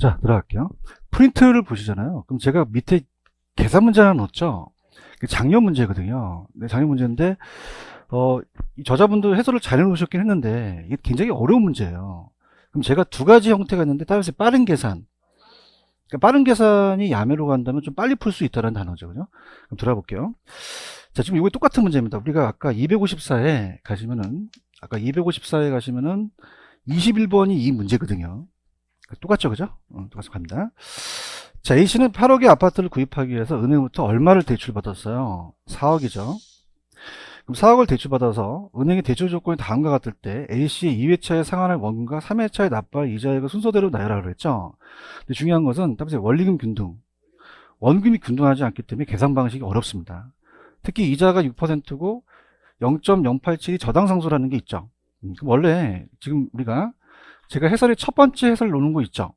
자, 들어갈게요. 프린트를 보시잖아요. 그럼 제가 밑에 계산 문제 하나 넣었죠? 작년 문제거든요. 네, 작년 문제인데, 이 저자분도 해설을 잘 해놓으셨긴 했는데, 이게 굉장히 어려운 문제예요. 그럼 제가 두 가지 형태가 있는데, 따라서 빠른 계산. 그러니까 빠른 계산이 야매로 간다면 좀 빨리 풀 수 있다는 단어죠. 그죠? 그럼 들어볼게요. 자, 지금 이거 똑같은 문제입니다. 우리가 아까 254에 가시면은, 21번이 이 문제거든요. 똑같죠, 그죠? 똑같이 갑니다. 자, A씨는 8억의 아파트를 구입하기 위해서 은행부터 얼마를 대출받았어요? 4억이죠. 그럼 4억을 대출받아서 은행의 대출 조건이 다음과 같을 때 A씨의 2회차에 상환할 원금과 3회차에 납부할 이자액을 순서대로 나열하라고 그랬죠. 근데 중요한 것은 따라서 원리금 균등. 원금이 균등하지 않기 때문에 계산 방식이 어렵습니다. 특히 이자가 6%고 0.087이 저당상수라는 게 있죠. 그럼 원래 지금 제가 해설의 첫 번째 해설 놓는 거 있죠.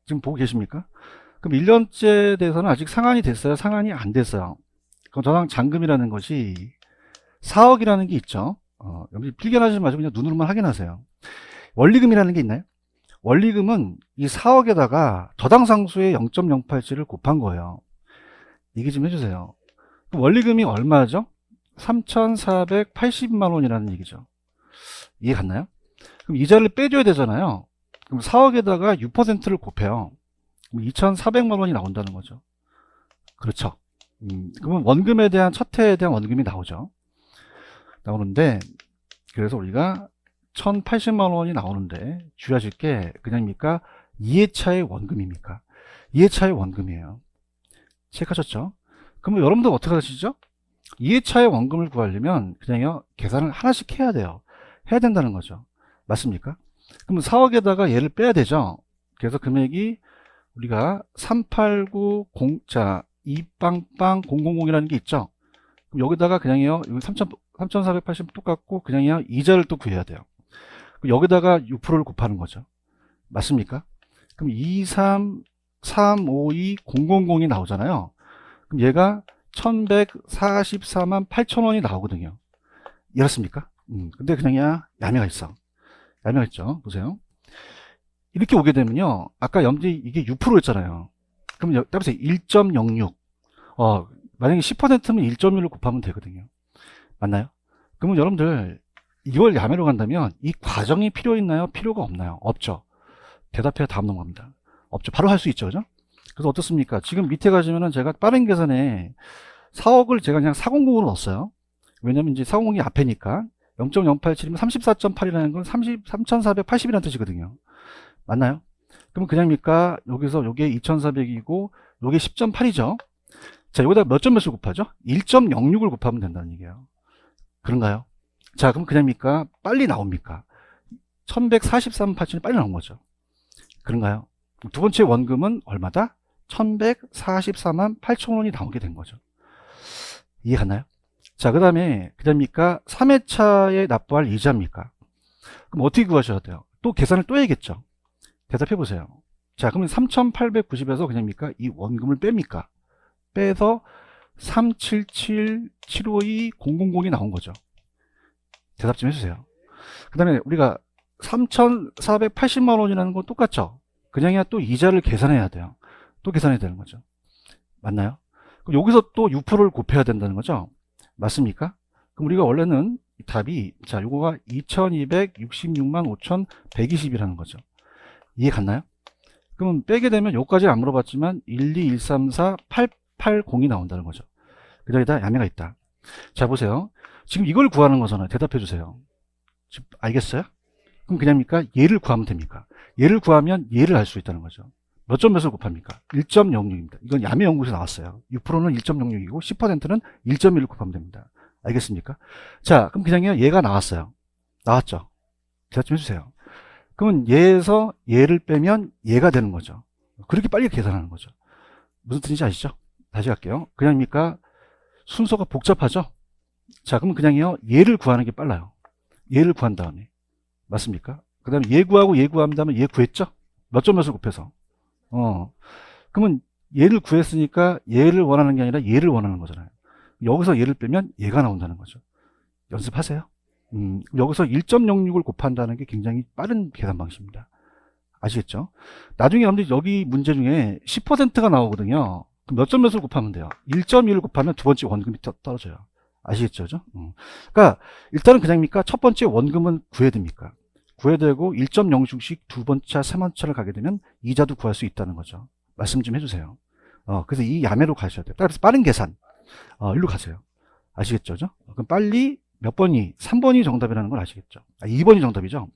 지금 보고 계십니까? 그럼 1년째 돼서는 아직 상환이 됐어요? 상환이 안 됐어요? 그럼 저당 잔금이라는 것이 4억이라는 게 있죠. 여기 필견하지 마시고 그냥 눈으로만 확인하세요. 원리금이라는 게 있나요? 원리금은 이 4억에다가 저당상수의 0.087을 곱한 거예요. 얘기 좀 해주세요. 그럼 원리금이 얼마죠? 3,480만 원이라는 얘기죠. 이해 갔나요? 그럼 이자를 빼줘야 되잖아요. 그럼 4억에다가 6%를 곱해요. 그럼 2,400만 원이 나온다는 거죠. 그렇죠. 그러면 원금에 대한 첫 해에 대한 원금이 나오는데, 그래서 우리가 1,080만 원이 나오는데 주의하실 게 그냥입니까? 2회차의 원금입니까? 2회차의 원금이에요. 체크하셨죠? 그러면 여러분들 어떻게 하시죠? 2회차의 원금을 구하려면 그냥요, 계산을 하나씩 해야 돼요. 해야 된다는 거죠. 맞습니까? 그러면 4억에다가 얘를 빼야 되죠. 그래서 금액이 우리가 3890, 자, 2빵빵000이라는 게 있죠. 그럼 여기다가 그냥요, 3,480 똑같고, 그냥요, 이자를 또 구해야 돼요. 그럼 여기다가 6%를 곱하는 거죠. 맞습니까? 그럼 23352,000이 나오잖아요. 그럼 얘가 1144만 8천원이 나오거든요. 이렇습니까? 근데 그냥 야매가 있어. 야매가 있죠. 보세요. 이렇게 오게 되면요. 아까 이게 6%였잖아요. 그럼 따라서 1.06. 만약에 10%면 1.1을 곱하면 되거든요. 맞나요? 그러면 여러분들 이걸 야매로 간다면 이 과정이 필요 있나요? 필요가 없나요? 없죠. 대답해야 다음 넘어갑니다. 없죠. 바로 할 수 있죠. 그죠? 그래서 어떻습니까? 지금 밑에 가시면은 제가 빠른 계산에 4억을 제가 그냥 400으로 넣었어요. 왜냐면 이제 400이 앞에니까 0.087이면 34.8이라는 건 3,480이라는 뜻이거든요. 맞나요? 그럼 그냥입니까? 여기서 요게 2,400이고 요게 10.8이죠. 자, 여기다 몇 점 몇을 곱하죠? 1.06을 곱하면 된다는 얘기예요. 그런가요? 자, 그럼 그냥입니까? 빨리 나옵니까? 1143만 8천이 빨리 나온 거죠. 그런가요? 두 번째 원금은 얼마다? 1144만 8천 원이 나오게 된 거죠. 이해 갔나요? 자, 그 다음에 그다음입니까? 3회차에 납부할 이자입니까? 그럼 어떻게 구하셔야 돼요? 또 계산을 또 해야겠죠. 대답해 보세요. 자, 그러면 3,890에서 그냥입니까? 이 원금을 뺍니까? 빼서 377,752,000이 나온 거죠. 대답 좀 해주세요. 그 다음에 우리가 3,480만 원이라는 건 똑같죠? 그냥이야 또 이자를 계산해야 돼요. 또 계산해야 되는 거죠. 맞나요? 그럼 여기서 또 6%를 곱해야 된다는 거죠. 맞습니까? 그럼 우리가 원래는 답이, 자, 요거가 2266만 5120이라는 거죠. 이해 갔나요? 그러면 빼게 되면 요까지 안 물어봤지만 1, 2, 1, 3, 4, 880이 나온다는 거죠. 그 자리에다 야매가 있다. 자, 보세요. 지금 이걸 구하는 거잖아요. 대답해 주세요. 알겠어요? 그럼 그냥입니까? 얘를 구하면 됩니까? 얘를 구하면 얘를 알 수 있다는 거죠. 몇 점 몇을 곱합니까? 1.06입니다. 이건 야매 연구에서 나왔어요. 6%는 1.06이고 10%는 1.1을 곱하면 됩니다. 알겠습니까? 자, 그럼 그냥요, 얘가 나왔어요. 나왔죠? 대답 좀 해주세요. 그러면 얘에서 얘를 빼면 얘가 되는 거죠. 그렇게 빨리 계산하는 거죠. 무슨 뜻인지 아시죠? 다시 갈게요. 그냥입니까? 순서가 복잡하죠? 자, 그러면 그냥요, 얘를 구하는 게 빨라요. 얘를 구한 다음에. 맞습니까? 그 다음에 얘 구하고 얘 구한 다음에 얘 구했죠? 몇 점 몇을 곱해서. 그러면 얘를 구했으니까 얘를 원하는 게 아니라 얘를 원하는 거잖아요. 여기서 얘를 빼면 얘가 나온다는 거죠. 연습하세요. 여기서 1.06을 곱한다는 게 굉장히 빠른 계산 방식입니다. 아시겠죠? 나중에 여러분들 여기 문제 중에 10%가 나오거든요. 그럼 몇 점 몇을 곱하면 돼요? 1.1을 곱하면 두 번째 원금이 떨어져요. 아시겠죠? 그죠? 그러니까 일단은 그냥입니까? 첫 번째 원금은 구해야 됩니까? 구해야 되고 1.0씩 두 번차, 세 번차를 가게 되면 이자도 구할 수 있다는 거죠. 말씀 좀 해주세요. 그래서 이 야매로 가셔야 돼요. 그래서 빠른 계산. 일로 가세요. 아시겠죠? 그죠? 그럼 빨리 몇 번이? 3번이 정답이라는 걸 아시겠죠? 2번이 정답이죠?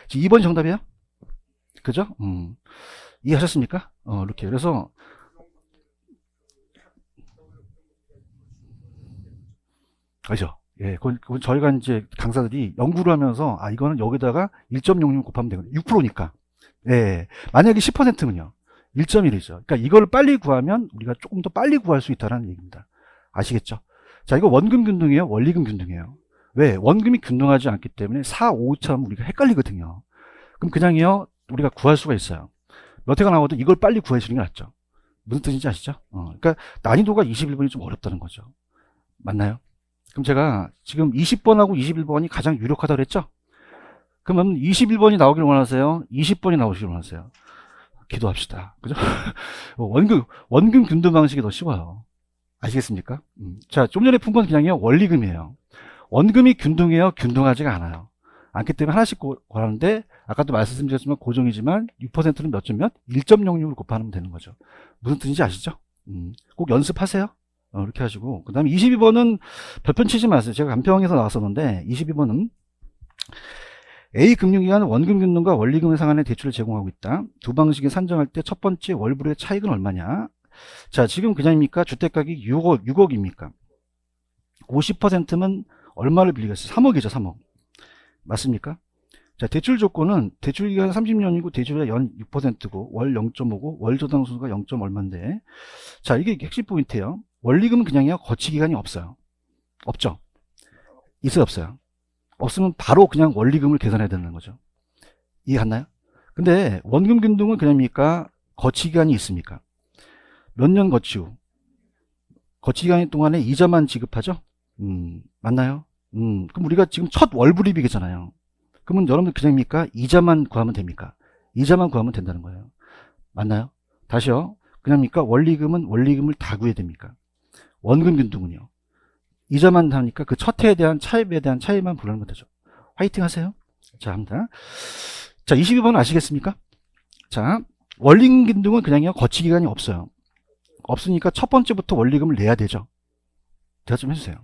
2번이 정답이에요? 그죠? 이해하셨습니까? 이렇게. 그래서, 그죠? 예, 그건 저희가 이제 강사들이 연구를 하면서, 이거는 여기다가 1.06 곱하면 되거든요. 6%니까. 예. 만약에 10%면요. 1.1이죠. 그러니까 이걸 빨리 구하면 우리가 조금 더 빨리 구할 수 있다는 얘기입니다. 아시겠죠? 자, 이거 원금 균등이에요? 원리금 균등이에요? 왜? 원금이 균등하지 않기 때문에 4, 5, 참 우리가 헷갈리거든요. 그럼 그냥요, 우리가 구할 수가 있어요. 몇 회가 나와도 이걸 빨리 구하시는 게 낫죠. 무슨 뜻인지 아시죠? 그러니까 난이도가 21번이 좀 어렵다는 거죠. 맞나요? 그럼 제가 지금 20번하고 21번이 가장 유력하다고 그랬죠? 그러면 21번이 나오길 원하세요? 20번이 나오시길 원하세요? 기도합시다. 그죠? 원금 균등 방식이 더 쉬워요. 아시겠습니까? 자, 좀 전에 푼 건 그냥요, 원리금이에요. 원금이 균등해요? 균등하지가 않아요. 않기 때문에 하나씩 구하는데, 아까도 말씀드렸지만 고정이지만 6%는 몇 점 몇? 1.06을 곱하면 되는 거죠. 무슨 뜻인지 아시죠? 꼭 연습하세요. 이렇게 하시고. 그 다음에 22번은 별편 치지 마세요. 제가 간평에서 나왔었는데, 22번은 A 금융기관은 원금 균등과 원리금에 상한의 대출을 제공하고 있다. 두 방식에 산정할 때 첫 번째 월불의 차익은 얼마냐? 자, 지금 그냥입니까? 주택가격이 6억입니까? 50%면 얼마를 빌리겠어요? 3억이죠, 3억. 맞습니까? 자, 대출 조건은 대출 기간 30년이고 대출이 연 6%고 월 0.5고 월 저당 수가 0. 얼마인데. 자, 이게 핵심 포인트예요. 원리금은 그냥이요. 거치 기간이 없어요. 없죠? 있어요, 없어요? 없으면 바로 그냥 원리금을 계산해야 되는 거죠. 이해 갔나요? 근데 원금 균등은 그냥입니까? 거치 기간이 있습니까? 몇 년 거치 후? 거치 기간 동안에 이자만 지급하죠? 맞나요? 그럼 우리가 지금 첫 월불이익이잖아요. 그러면 여러분들 그냥입니까? 이자만 구하면 됩니까? 이자만 구하면 된다는 거예요. 맞나요? 다시요. 그냥입니까? 원리금은 원리금을 다 구해야 됩니까? 원금 균등은요. 이자만 하니까 그 첫 해에 대한 차입에 대한 차이만 부르는 되죠. 화이팅 하세요. 자, 합니다. 자, 22번 아시겠습니까? 자, 원리금 균등은 그냥요. 거치 기간이 없어요. 없으니까 첫 번째부터 원리금을 내야 되죠. 대답 좀 해주세요.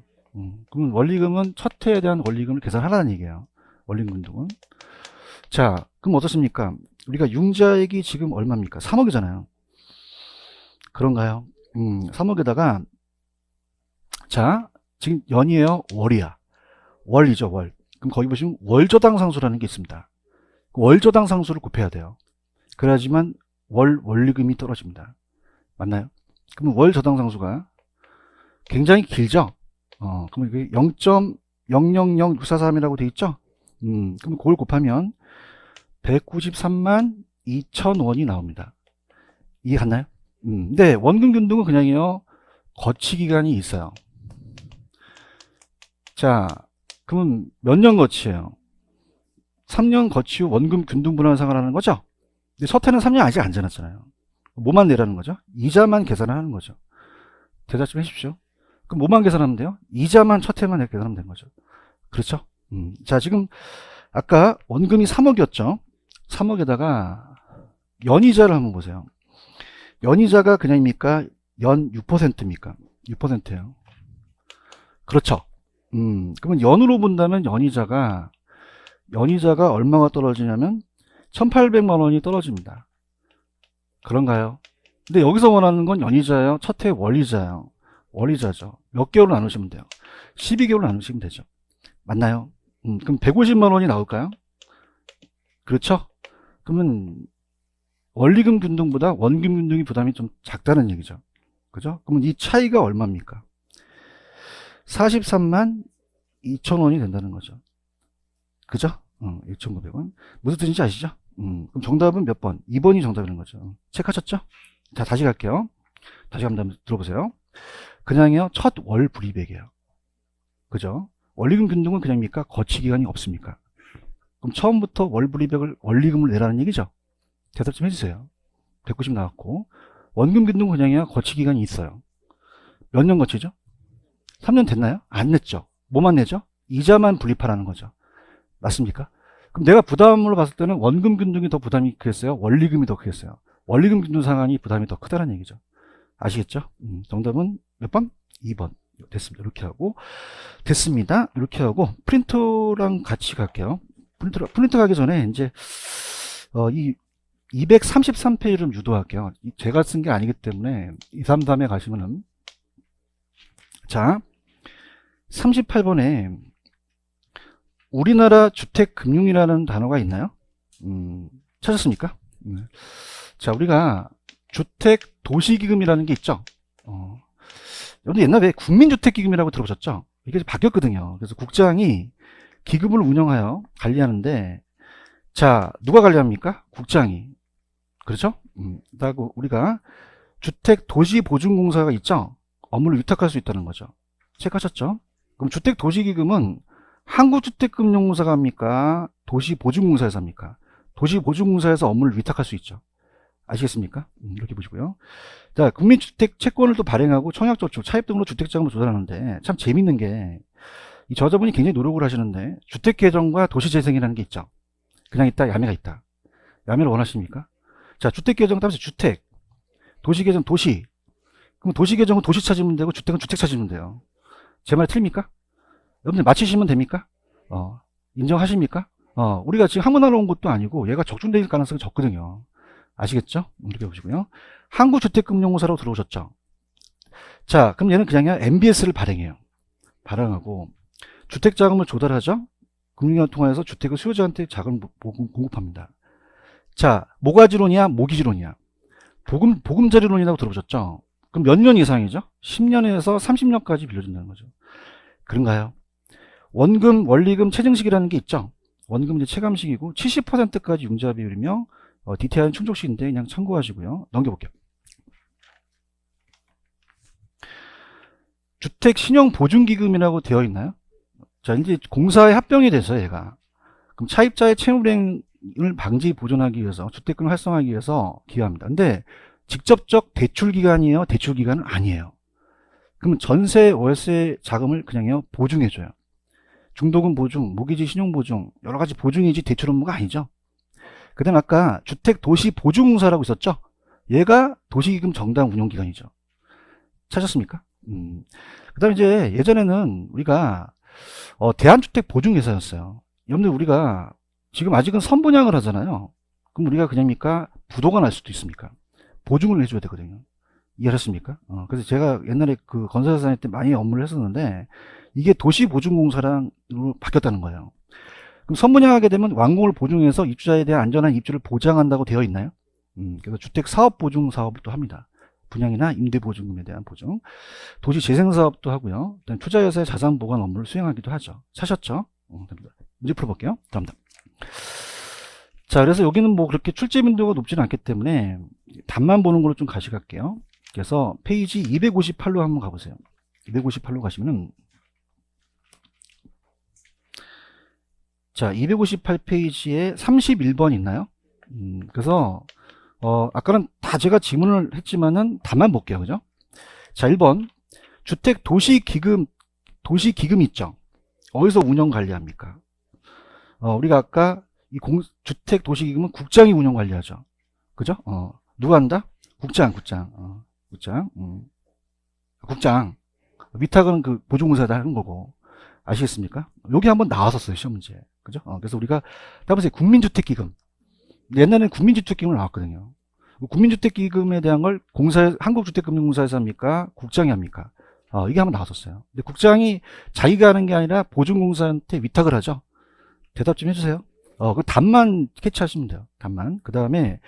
그러면 원리금은 첫 해에 대한 원리금을 계산하라는 얘기예요. 원리금 균등은. 자, 그럼 어떻습니까? 우리가 융자액이 지금 얼마입니까? 3억이잖아요. 그런가요? 3억에다가 자, 지금 연이에요? 월이야? 월이죠, 월. 그럼 거기 보시면 월저당 상수라는 게 있습니다. 월저당 상수를 곱해야 돼요. 그래야지만 원리금이 떨어집니다. 맞나요? 그럼 월저당 상수가 굉장히 길죠? 그럼 이게 0.000643이라고 돼 있죠? 그럼 그걸 곱하면 193만 2천 원이 나옵니다. 이해 갔나요? 근데 원금 균등은 그냥요, 거치 기간이 있어요. 자, 그러면 몇 년 거치예요? 3년 거치 후 원금 균등 분할 상환하는 거죠? 근데 첫 해는 3년 아직 안 지났잖아요. 뭐만 내라는 거죠? 이자만 계산하는 거죠. 대답 좀 해주십시오. 그럼 뭐만 계산하면 돼요? 이자만 첫 해만 계산하면 되는 거죠. 그렇죠? 자, 지금 아까 원금이 3억이었죠? 3억에다가 연이자를 한번 보세요. 연이자가 그냥입니까? 연 6%입니까? 6%예요. 그렇죠? 그러면 연으로 본다면 연이자가 얼마가 떨어지냐면 1,800만 원이 떨어집니다. 그런가요? 근데 여기서 원하는 건 연이자예요? 첫 해 월이자예요? 월이자죠. 몇 개월을 나누시면 돼요? 12개월 나누시면 되죠. 맞나요? 그럼 150만 원이 나올까요? 그렇죠? 그러면 원리금 균등보다 원금 균등이 부담이 좀 작다는 얘기죠. 그죠? 그러면 이 차이가 얼마입니까? 43만 2천 원이 된다는 거죠. 그죠? 2,900원. 무슨 뜻인지 아시죠? 그럼 정답은 몇 번? 2번이 정답이라는 거죠. 체크하셨죠? 자, 다시 갈게요. 다시 한번 들어보세요. 그냥요, 첫 월 불이익이에요. 그죠? 원리금 균등은 그냥입니까? 거치 기간이 없습니까? 그럼 처음부터 월 불이익을 원리금을 내라는 얘기죠. 대답 좀 해주세요. 190 나왔고, 원금 균등 분양이야 거치 기간이 있어요. 몇 년 거치죠? 3년 됐나요? 안 냈죠. 뭐만 내죠? 이자만 분립하라는 거죠. 맞습니까? 그럼 내가 부담으로 봤을 때는 원금 균등이 더 부담이 크겠어요? 원리금이 더 크겠어요? 원리금 균등 상환이 부담이 더 크다는 얘기죠. 아시겠죠? 정답은 몇 번? 2번. 됐습니다. 이렇게 하고, 됐습니다. 이렇게 하고, 프린터랑 같이 갈게요. 프린터 가기 전에, 이제, 이 233페이지를 좀 유도할게요. 제가 쓴 게 아니기 때문에, 233에 가시면은, 자, 38번에, 우리나라 주택금융이라는 단어가 있나요? 찾았습니까? 자, 우리가 주택도시기금이라는 게 있죠. 여러분 옛날에 국민주택기금이라고 들어보셨죠? 이게 바뀌었거든요. 그래서 국장이 기금을 운영하여 관리하는데, 자, 누가 관리합니까? 국장이. 그렇죠? 그리고 우리가 주택도시보증공사가 있죠? 업무를 위탁할 수 있다는 거죠. 체크하셨죠? 그럼 주택도시기금은 한국주택금융공사가 합니까? 도시보증공사에서 합니까? 도시보증공사에서 업무를 위탁할 수 있죠. 아시겠습니까? 이렇게 보시고요. 자, 국민주택 채권을 또 발행하고 청약저축, 차입 등으로 주택자금을 조달하는데 참 재밌는 게 이 저자분이 굉장히 노력을 하시는데 주택개정과 도시재생이라는 게 있죠. 그냥 있다, 야매가 있다. 야매를 원하십니까? 자, 주택개정 따라서 주택, 도시개정 도시. 그럼 도시개정은 도시 찾으면 되고 주택은 주택 찾으면 돼요. 제 말 틀립니까? 여러분들 맞히시면 됩니까? 인정하십니까? 우리가 지금 한문하러 온 것도 아니고 얘가 적중될 가능성이 적거든요. 아시겠죠? 이렇게 보시고요. 한국주택금융공사로 들어오셨죠? 자, 그럼 얘는 그냥 MBS를 발행해요. 발행하고 주택자금을 조달하죠? 금융을 통해서 주택을 수요자한테 자금을 공급합니다. 자, 모가지론이야? 모기지론이야? 보금자리론이라고 들어보셨죠? 그럼 몇 년 이상이죠? 10년에서 30년까지 빌려준다는 거죠. 그런가요? 원금, 원리금, 체증식이라는 게 있죠? 원금 이제 체감식이고 70%까지 융자 비율이며 디테일은 충족식인데 그냥 참고하시고요. 넘겨볼게요. 주택신용보증기금이라고 되어 있나요? 자, 이제 공사에 합병이 돼서 얘가. 그럼 차입자의 채무불행을 방지 보존하기 위해서 주택금을 활성화하기 위해서 기여합니다. 근데 직접적 대출기간이에요? 대출기간은 아니에요. 그러면 전세, 월세 자금을 그냥요 보증해줘요. 중도금 보증, 모기지 신용보증, 여러 가지 보증이지 대출 업무가 아니죠. 그 다음 아까 주택도시보증공사라고 있었죠? 얘가 도시기금 정당 운용기관이죠. 찾았습니까? 그 다음에 이제 예전에는 우리가 대한주택보증회사였어요. 여러분들 우리가 지금 아직은 선분양을 하잖아요. 그럼 우리가 그냥입니까? 부도가 날 수도 있습니까? 보증을 해줘야 되거든요. 이해하셨습니까? 그래서 제가 옛날에 그 건설회사 다닐 때 많이 업무를 했었는데 이게 도시보증공사로 바뀌었다는 거예요. 그럼 선분양하게 되면 완공을 보증해서 입주자에 대한 안전한 입주를 보장한다고 되어 있나요? 그래서 주택사업보증 사업을 또 합니다. 분양이나 임대보증금에 대한 보증. 도시재생사업도 하고요. 투자회사의 자산보관 업무를 수행하기도 하죠. 사셨죠? 문제 풀어볼게요. 다음. 자, 그래서 여기는 뭐 그렇게 출제 빈도가 높지는 않기 때문에 답만 보는 걸로 좀 가시갈게요. 그래서 페이지 258로 한번 가보세요. 258로 가시면은 자, 258페이지에 31번 있나요? 그래서 아까는 다 제가 질문을 했지만은 답만 볼게요. 그죠? 자, 1번 주택 도시기금 있죠? 어디서 운영 관리합니까? 우리가 아까 이 주택 도시기금은 국장이 운영 관리하죠. 그죠? 누가 한다? 국장. 국장. 위탁은 그 보증공사에다 하는 거고. 아시겠습니까? 여기 한번 나왔었어요, 시험 문제. 그죠? 그래서 우리가, 따라서 국민주택기금. 옛날에는 국민주택기금을 나왔거든요. 국민주택기금에 대한 걸 한국주택금융공사에서 합니까? 국장이 합니까? 이게 한번 나왔었어요. 근데 국장이 자기가 하는 게 아니라 보증공사한테 위탁을 하죠. 대답 좀 해주세요. 그 답만 캐치하시면 돼요. 답만. 그 다음에,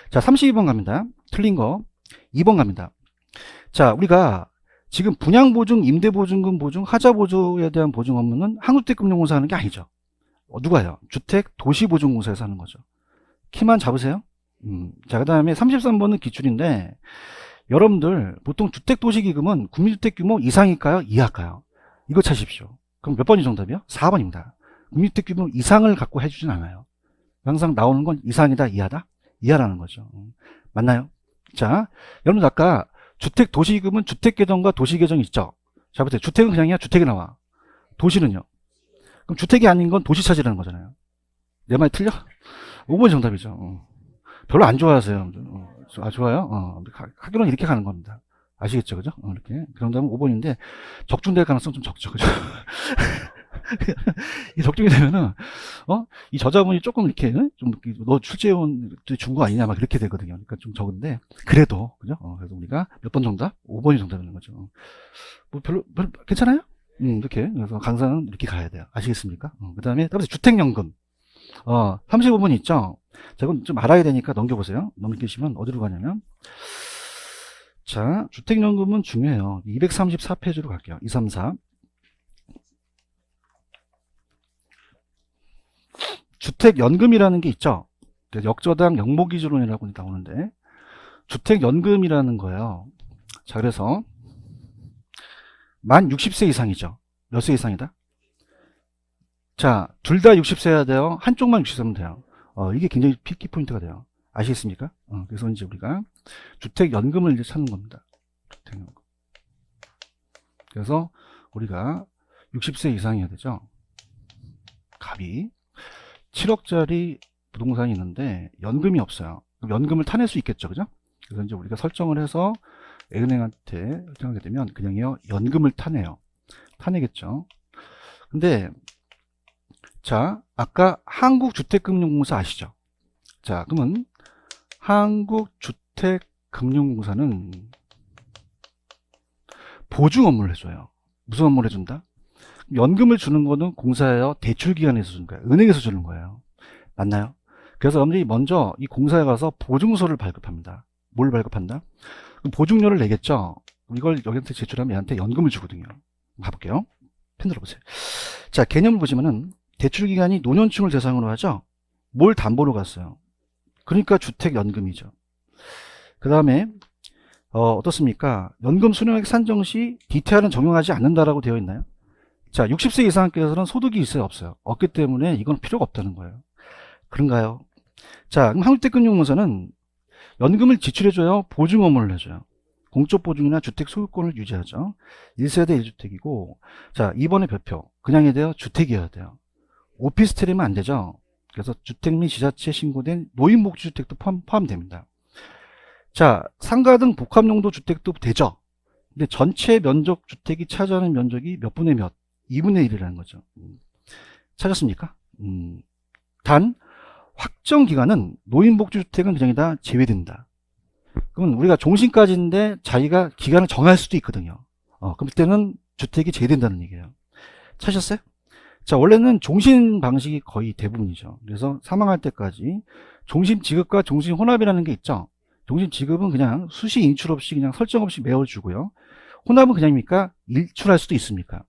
자, 32번 갑니다. 틀린 거. 2번 갑니다. 자, 우리가 지금 분양보증, 임대보증금 보증, 하자보조에 대한 보증 업무는 한국주택금융공사 하는 게 아니죠. 누가요? 주택도시보증공사에서 하는 거죠. 키만 잡으세요. 자, 그 다음에 33번은 기출인데, 여러분들, 보통 주택도시기금은 국민주택 규모 이상일까요? 이하일까요? 이거 찾으십시오. 그럼 몇 번이 정답이요? 4번입니다. 국민주택 규모 이상을 갖고 해주진 않아요. 항상 나오는 건 이상이다, 이하다? 이하라는 거죠. 맞나요? 자, 여러분 아까 주택 도시기금은 주택계정과 도시계정이 있죠. 자, 보세요. 주택은 그냥이야. 주택이 나와. 도시는요. 그럼 주택이 아닌 건 도시차지라는 거잖아요. 내 말이 틀려? 5번이 정답이죠. 별로 안 좋아하세요. 아, 좋아요? 학교는 이렇게 가는 겁니다. 아시겠죠? 그죠? 이렇게. 그런 다음에 5번인데, 적중될 가능성 좀 적죠. 그죠? 이 적중이 되면은, 이 저자분이 조금 이렇게, 좀, 너 출제원 준 거 아니냐, 막 이렇게 되거든요. 그러니까 좀 적은데, 그래도, 그죠? 그래서 우리가 몇 번 정답? 5번이 정답인 거죠. 뭐 별로, 괜찮아요? 이렇게. 그래서 강사는 이렇게 가야 돼요. 아시겠습니까? 그 다음에, 따라서 주택연금. 35번 있죠? 자, 이건 좀 알아야 되니까 넘겨보세요. 넘기시면 어디로 가냐면, 자, 주택연금은 중요해요. 234페이지로 갈게요. 234. 주택연금이라는 게 있죠. 역저당 역모기준론이라고 나오는데, 주택연금이라는 거예요. 자, 그래서 만 60세 이상이죠. 몇 세 이상이다? 자, 둘 다 60세여야 돼요. 한쪽만 60세면 돼요. 이게 굉장히 키포인트가 돼요. 아시겠습니까? 그래서 이제 우리가 주택연금을 이제 찾는 겁니다. 주택연금. 그래서 우리가 60세 이상이어야 되죠. 갑이 7억짜리 부동산이 있는데 연금이 없어요. 그럼 연금을 타낼 수 있겠죠. 그죠? 그래서 이제 우리가 설정을 해서 A은행한테 설정하게 되면 그냥요 연금을 타내요. 타내겠죠. 근데 자, 아까 한국주택금융공사 아시죠? 자, 그러면 한국주택금융공사는 보증 업무를 해줘요. 무슨 업무를 해준다? 연금을 주는 거는 공사예요? 대출기관에서 주는 거예요? 은행에서 주는 거예요? 맞나요? 그래서 여러분들이 먼저 이 공사에 가서 보증서를 발급합니다. 뭘 발급한다? 그럼 보증료를 내겠죠? 이걸 여기한테 제출하면 얘한테 연금을 주거든요. 가볼게요. 펜 들어보세요. 자, 개념을 보시면은 대출기관이 노년층을 대상으로 하죠? 뭘 담보로 갔어요? 그러니까 주택연금이죠. 그 다음에 어떻습니까? 연금 수령액 산정 시 DTR은 적용하지 않는다라고 되어 있나요? 자, 60세 이상께서는 소득이 있어요, 없어요? 없기 때문에 이건 필요가 없다는 거예요. 그런가요? 자, 그럼 한국주택금융공사는 연금을 지출해줘요? 보증 업무를 해줘요? 공적 보증이나 주택 소유권을 유지하죠. 1세대 1주택이고, 자, 2번의 별표. 그냥 해야 돼요? 주택이어야 돼요. 오피스텔이면 안 되죠. 그래서 주택 및 지자체 신고된 노인복지주택도 포함됩니다. 자, 상가 등 복합용도 주택도 되죠. 근데 전체 면적 주택이 차지하는 면적이 몇 분의 몇? 2분의 1이라는 거죠. 찾았습니까? 단 확정 기간은 노인복지주택은 그냥 다 제외된다. 그러면 우리가 종신까지인데 자기가 기간을 정할 수도 있거든요. 그때는 주택이 제외된다는 얘기예요. 찾으셨어요? 자, 원래는 종신 방식이 거의 대부분이죠. 그래서 사망할 때까지 종신 지급과 종신 혼합이라는 게 있죠. 종신 지급은 그냥 수시 인출 없이 그냥 설정 없이 메워주고요. 혼합은 그냥입니까? 인출할 수도 있습니까?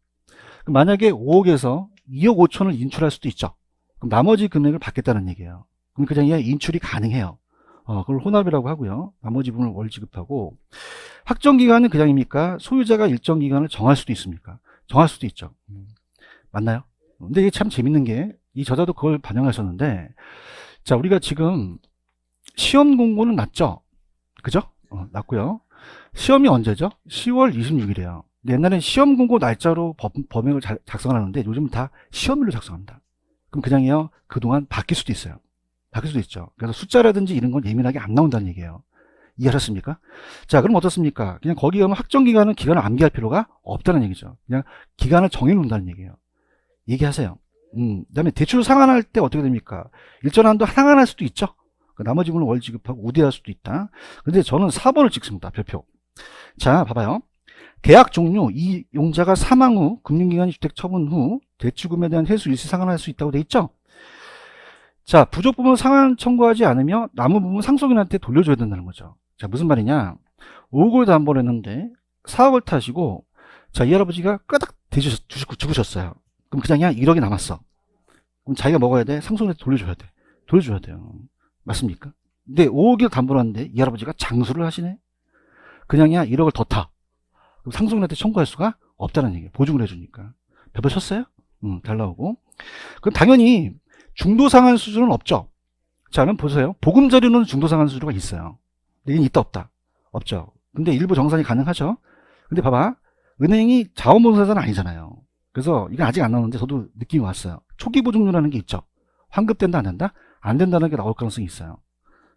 그럼 만약에 5억에서 2억 5천을 인출할 수도 있죠. 그럼 나머지 금액을 받겠다는 얘기예요. 그럼 그냥 인출이 가능해요. 그걸 혼합이라고 하고요. 나머지 부분을 월 지급하고, 확정기간은 그냥입니까? 소유자가 일정 기간을 정할 수도 있습니까? 정할 수도 있죠. 맞나요? 근데 이게 참 재밌는 게, 이 저자도 그걸 반영하셨는데, 자, 우리가 지금 시험 공고는 났죠? 그죠? 났고요. 시험이 언제죠? 10월 26일이에요. 옛날엔 시험 공고 날짜로 범행을 작성하는데 요즘은 다 시험일로 작성합니다. 그럼 그냥요, 그동안 바뀔 수도 있어요. 바뀔 수도 있죠. 그래서 숫자라든지 이런 건 예민하게 안 나온다는 얘기예요. 이해하셨습니까? 자, 그럼 어떻습니까? 그냥 거기 가면 확정기간은 기간을 암기할 필요가 없다는 얘기죠. 그냥 기간을 정해놓는다는 얘기예요. 얘기하세요. 그 다음에 대출 상환할 때 어떻게 됩니까? 일정 한도 상환할 수도 있죠. 나머지 분은 월 지급하고 우대할 수도 있다. 근데 저는 4번을 찍습니다. 별표. 자, 봐봐요. 계약 종료, 이 용자가 사망 후, 금융기관이 주택 처분 후 대출금에 대한 회수 일시 상환할 수 있다고 돼 있죠? 자, 부족 부분 상환 청구하지 않으며 남은 부분 상속인한테 돌려줘야 된다는 거죠. 자, 무슨 말이냐? 5억을 담보를 했는데 4억을 타시고, 자, 이 할아버지가 끄덕 죽으셨어요. 그럼 그냥 1억이 남았어. 그럼 자기가 먹어야 돼? 상속인한테 돌려줘야 돼. 돌려줘야 돼요. 맞습니까? 근데 5억을 담보를 하는데 이 할아버지가 장수를 하시네? 그냥 1억을 더 타. 그럼 상속인한테 청구할 수가 없다는 얘기예요. 보증을 해주니까. 별표 쳤어요? 잘 나오고. 그럼 당연히 중도 상환 수준은 없죠. 자, 그럼 보세요. 보금자리로는 중도상환수수료가 있어요. 근데 이건 있다 없다? 없죠. 근데 일부 정산이 가능하죠. 근데 봐봐. 은행이 자원보증자산은 아니잖아요. 그래서 이건 아직 안 나오는데 저도 느낌이 왔어요. 초기 보증료라는 게 있죠. 환급된다 안 된다? 안 된다는 게 나올 가능성이 있어요.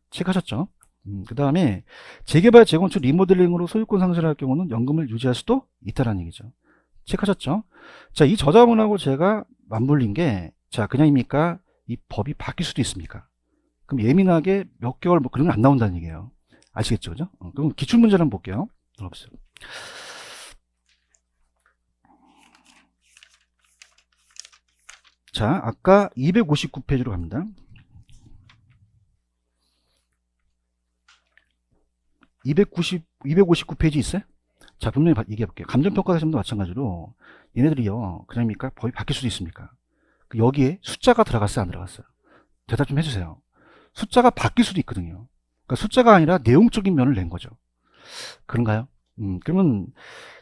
체크하셨죠? 그 다음에 재개발, 재건축, 리모델링으로 소유권 상실할 경우는 연금을 유지할 수도 있다는 얘기죠. 체크하셨죠? 자, 이 저자분하고 제가 맞물린 게, 자, 그냥입니까? 이 법이 바뀔 수도 있습니까? 그럼 예민하게 몇 개월 뭐 그런 건 안 나온다는 얘기예요. 아시겠죠? 그죠? 그럼 기출문제를 한번 볼게요. 들어보세요. 자, 아까 259페이지로 갑니다. 259페이지 있어요? 자, 분명히 얘기해 볼게요. 감정평가 시험도 마찬가지로 얘네들이요, 그냥입니까? 법이 바뀔 수도 있습니까? 여기에 숫자가 들어갔어요, 안 들어갔어요? 대답 좀 해주세요. 숫자가 바뀔 수도 있거든요. 그러니까 숫자가 아니라 내용적인 면을 낸 거죠. 그런가요? 그러면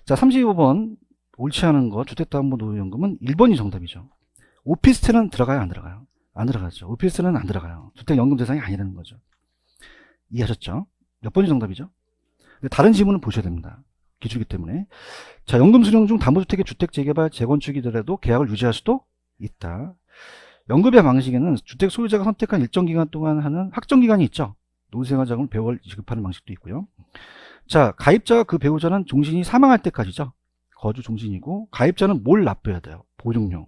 자, 35번 옳지 않은 거 주택담보노후연금은 1번이 정답이죠. 오피스텔은 들어가요, 안 들어가요? 안 들어가죠. 오피스텔은 안 들어가요. 주택연금 대상이 아니라는 거죠. 이해하셨죠? 몇 번이 정답이죠? 다른 지문은 보셔야 됩니다. 기출이기 때문에. 자, 연금 수령 중 담보주택의 주택 재개발, 재건축이더라도 계약을 유지할 수도 있다. 연금의 방식에는 주택 소유자가 선택한 일정 기간 동안 하는 확정 기간이 있죠. 노후생활자금을 배월 지급하는 방식도 있고요. 자, 가입자가 그 배우자는 종신이 사망할 때까지죠. 거주 종신이고, 가입자는 뭘 납부해야 돼요? 보증료.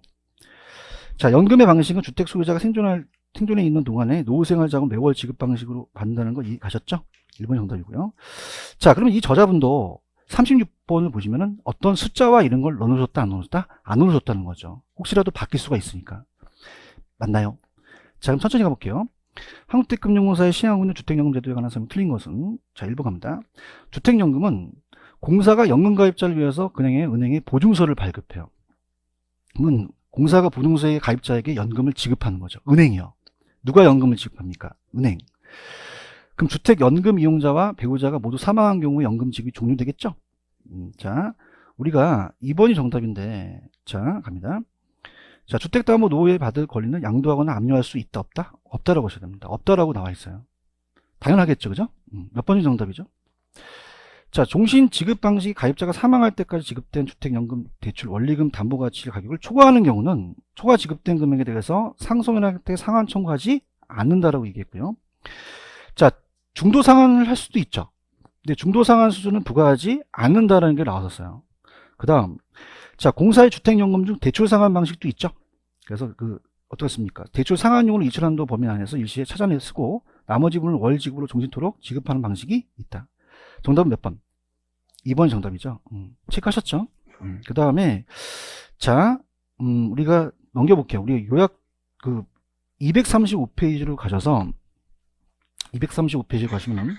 자, 연금의 방식은 주택 소유자가 생존에 있는 동안에 노후생활자금 매월 지급 방식으로 받는다는 거 이해가셨죠? 1번이 정답이고요. 자, 그러면 이 저자분도 36번을 보시면은 어떤 숫자와 이런 걸 넣어줬다, 안 넣어줬다? 안 넣어줬다는 거죠. 혹시라도 바뀔 수가 있으니까. 맞나요? 자, 그럼 천천히 가볼게요. 한국주택금융공사의 시행하고 있는 주택연금제도에 관한 설명 틀린 것은, 자, 1번 갑니다. 주택연금은 공사가 연금가입자를 위해서 은행에 보증서를 발급해요. 그러면 공사가 보증서의 가입자에게 연금을 지급하는 거죠. 은행이요. 누가 연금을 지급합니까? 은행. 그럼 주택연금 이용자와 배우자가 모두 사망한 경우에 연금 지급이 종료되겠죠? 자, 우리가 2번이 정답인데, 자, 갑니다. 자, 주택담보노후에 받을 권리는 양도하거나 압류할 수 있다, 없다? 없다라고 하셔야 됩니다. 없다라고 나와 있어요. 당연하겠죠, 그죠? 몇 번이 정답이죠? 자, 종신 지급 방식이 가입자가 사망할 때까지 지급된 주택연금 대출 원리금 담보가치 가격을 초과하는 경우는 초과 지급된 금액에 대해서 상속인한테 상환 청구하지 않는다라고 얘기했고요. 자, 중도 상환을 할 수도 있죠. 근데 중도 상환 수준은 부과하지 않는다라는 게 나왔었어요. 그 다음, 자, 공사의 주택연금 중 대출 상환 방식도 있죠. 그래서 어떻습니까? 대출 상환용으로 2천원도 범위 안에서 일시에 찾아내 쓰고 나머지 부분을 월 지급으로 종신토록 지급하는 방식이 있다. 정답은 몇 번? 2번이 정답이죠. 체크하셨죠? 그 다음에, 자, 우리가 넘겨볼게요. 우리 요약, 235페이지로 가셔서, 235페이지 가시면,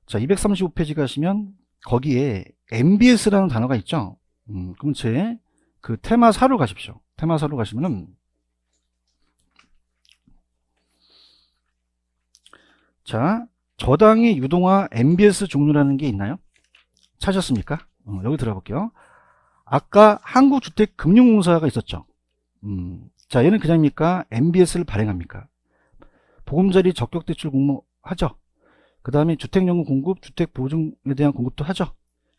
자, 235페이지 가시면, 거기에 MBS라는 단어가 있죠? 그럼 테마사로 가십시오. 테마사로 가시면은, 자, 저당의 유동화 MBS 종류라는 게 있나요? 찾으셨습니까? 여기 들어볼게요. 아까 한국주택금융공사가 있었죠. 자, 얘는 그냥입니까? MBS를 발행합니까? 보금자리 적격대출 공모하죠. 그 다음에 주택연금 공급, 주택보증에 대한 공급도 하죠.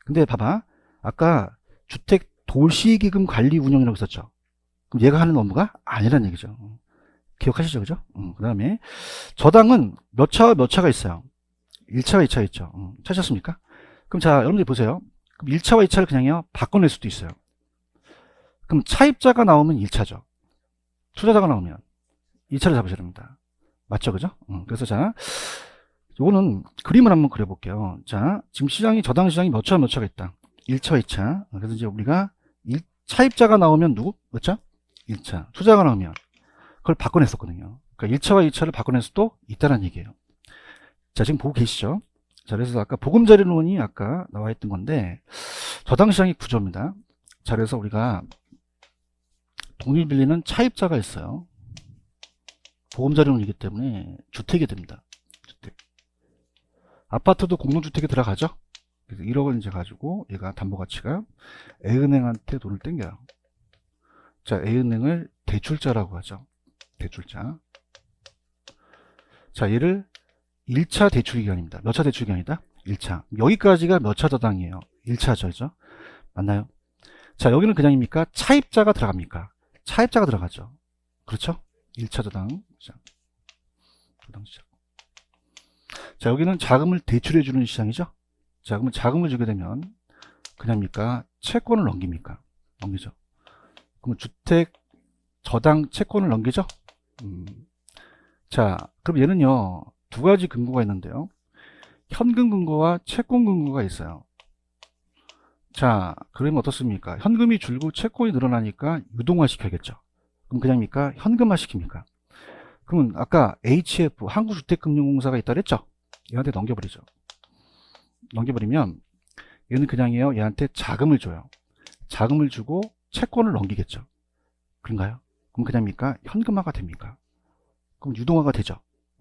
근데 봐봐. 아까 주택도시기금 관리 운영이라고 있었죠. 그럼 얘가 하는 업무가 아니란 얘기죠. 기억하시죠? 그죠? 그 다음에 저당은 몇 차와 몇 차가 있어요? 1차와 2차가 있죠. 찾으셨습니까? 그럼 자, 여러분들이 보세요. 그럼 1차와 2차를 그냥요, 바꿔낼 수도 있어요. 그럼 차입자가 나오면 1차죠. 투자자가 나오면 2차를 잡으셔야 됩니다. 맞죠? 그죠? 그래서 자, 요거는 그림을 한번 그려볼게요. 자, 지금 저당 시장이 몇 차와 몇 차가 있다. 1차와 2차. 그래서 이제 우리가 차입자가 나오면 누구? 몇 차? 1차. 투자가 나오면 그걸 바꿔냈었거든요. 그러니까 1차와 2차를 바꿔낼 수도 있다는 얘기예요. 자, 지금 보고 계시죠? 자, 그래서 아까 보금자리론이 아까 나와 있던 건데, 저당시장의 구조입니다. 자, 그래서 우리가 돈을 빌리는 차입자가 있어요. 보금자리론이기 때문에 주택이 됩니다. 주택. 아파트도 공동주택에 들어가죠? 그래서 1억을 이제 가지고 얘가 담보가치가 A은행한테 돈을 땡겨요. 자, A은행을 대출자라고 하죠. 대출자. 자, 얘를 1차 대출기간입니다. 몇 차 대출기간이다? 1차. 여기까지가 몇 차 저당이에요? 1차죠. 그죠? 맞나요? 자, 여기는 그냥입니까? 차입자가 들어갑니까? 차입자가 들어가죠. 그렇죠? 1차 저당 시장. 저당 시장. 자, 여기는 자금을 대출해주는 시장이죠? 자, 그러면 자금을 주게 되면 그냥입니까? 채권을 넘깁니까? 넘기죠. 그러면 주택 저당 채권을 넘기죠? 자, 그럼 얘는요, 두 가지 근거가 있는데요. 현금 근거와 채권 근거가 있어요. 자, 그러면 어떻습니까? 현금이 줄고 채권이 늘어나니까 유동화 시켜야겠죠. 그럼 그냥입니까? 현금화 시킵니까? 그러면 아까 HF, 한국주택금융공사가 있다 그랬죠? 얘한테 넘겨버리죠. 넘겨버리면 얘는 그냥이에요. 얘한테 자금을 줘요. 자금을 주고 채권을 넘기겠죠. 그런가요? 그럼 그냥입니까? 현금화가 됩니까? 그럼 유동화가 되죠.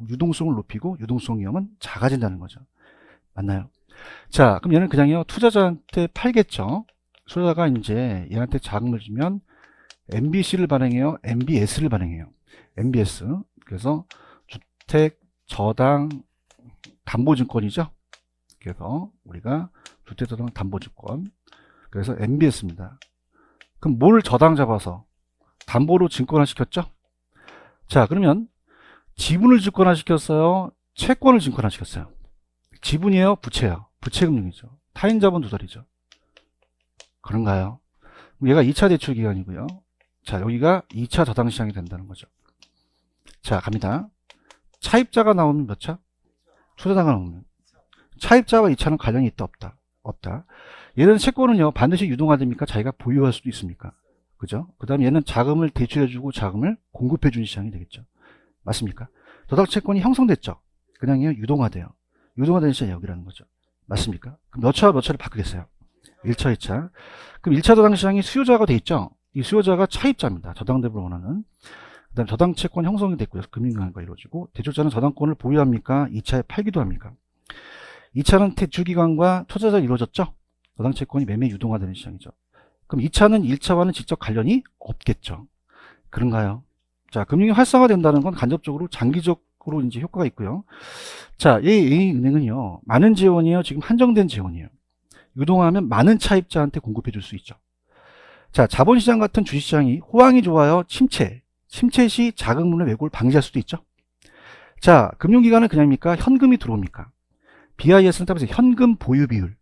유동성을 높이고 유동성 위험은 작아진다는 거죠. 맞나요? 자, 그럼 얘는 그냥요 투자자한테 팔겠죠. 투자자가 이제 얘한테 자금을 주면 MBC를 발행해요, MBS를 발행해요. MBS, 그래서 주택 저당 담보증권이죠. 그래서 우리가 주택 저당 담보증권, 그래서 MBS입니다. 그럼 뭘 저당 잡아서 담보로 증권화 시켰죠? 자, 그러면 지분을 증권화 시켰어요, 채권을 증권화 시켰어요? 지분이에요, 부채예요? 부채금융이죠. 타인 자본 조달이죠. 그런가요? 얘가 2차 대출 기간이고요. 자, 여기가 2차 저당 시장이 된다는 거죠. 자, 갑니다. 차입자가 나오면 몇 차? 투자자가 나오면. 차입자와 2차는 관련이 있다, 없다? 없다. 얘는 채권은요, 반드시 유동화됩니까? 자기가 보유할 수도 있습니까? 그죠? 그 다음에 얘는 자금을 대출해주고 자금을 공급해주는 시장이 되겠죠. 맞습니까? 저당 채권이 형성됐죠. 그냥요, 유동화돼요. 유동화되는 시장이 여기라는 거죠. 맞습니까? 그럼 몇 차와 몇 차를 바꾸겠어요? 1차, 2차. 그럼 1차 저당 시장이 수요자가 돼 있죠? 이 수요자가 차입자입니다. 저당 대부를 원하는. 그 다음 저당 채권 형성이 됐고요. 금융기관과 이루어지고, 대출자는 저당권을 보유합니까? 2차에 팔기도 합니까? 2차는 대출기관과 투자자가 이루어졌죠? 저당 채권이 매매 유동화되는 시장이죠. 그럼 2차는 1차와는 직접 관련이 없겠죠. 그런가요? 자, 금융이 활성화된다는 건 간접적으로 장기적으로 이제 효과가 있고요. 자, 이 은행은요, 많은 재원이에요. 지금 한정된 재원이에요. 유동화하면 많은 차입자한테 공급해 줄 수 있죠. 자, 자본시장 같은 주식시장이 호황이 좋아요. 침체 시 자금문의 왜곡을 방지할 수도 있죠. 자, 금융기관은 그냥입니까? 현금이 들어옵니까? BIS는 따라서 현금 보유 비율.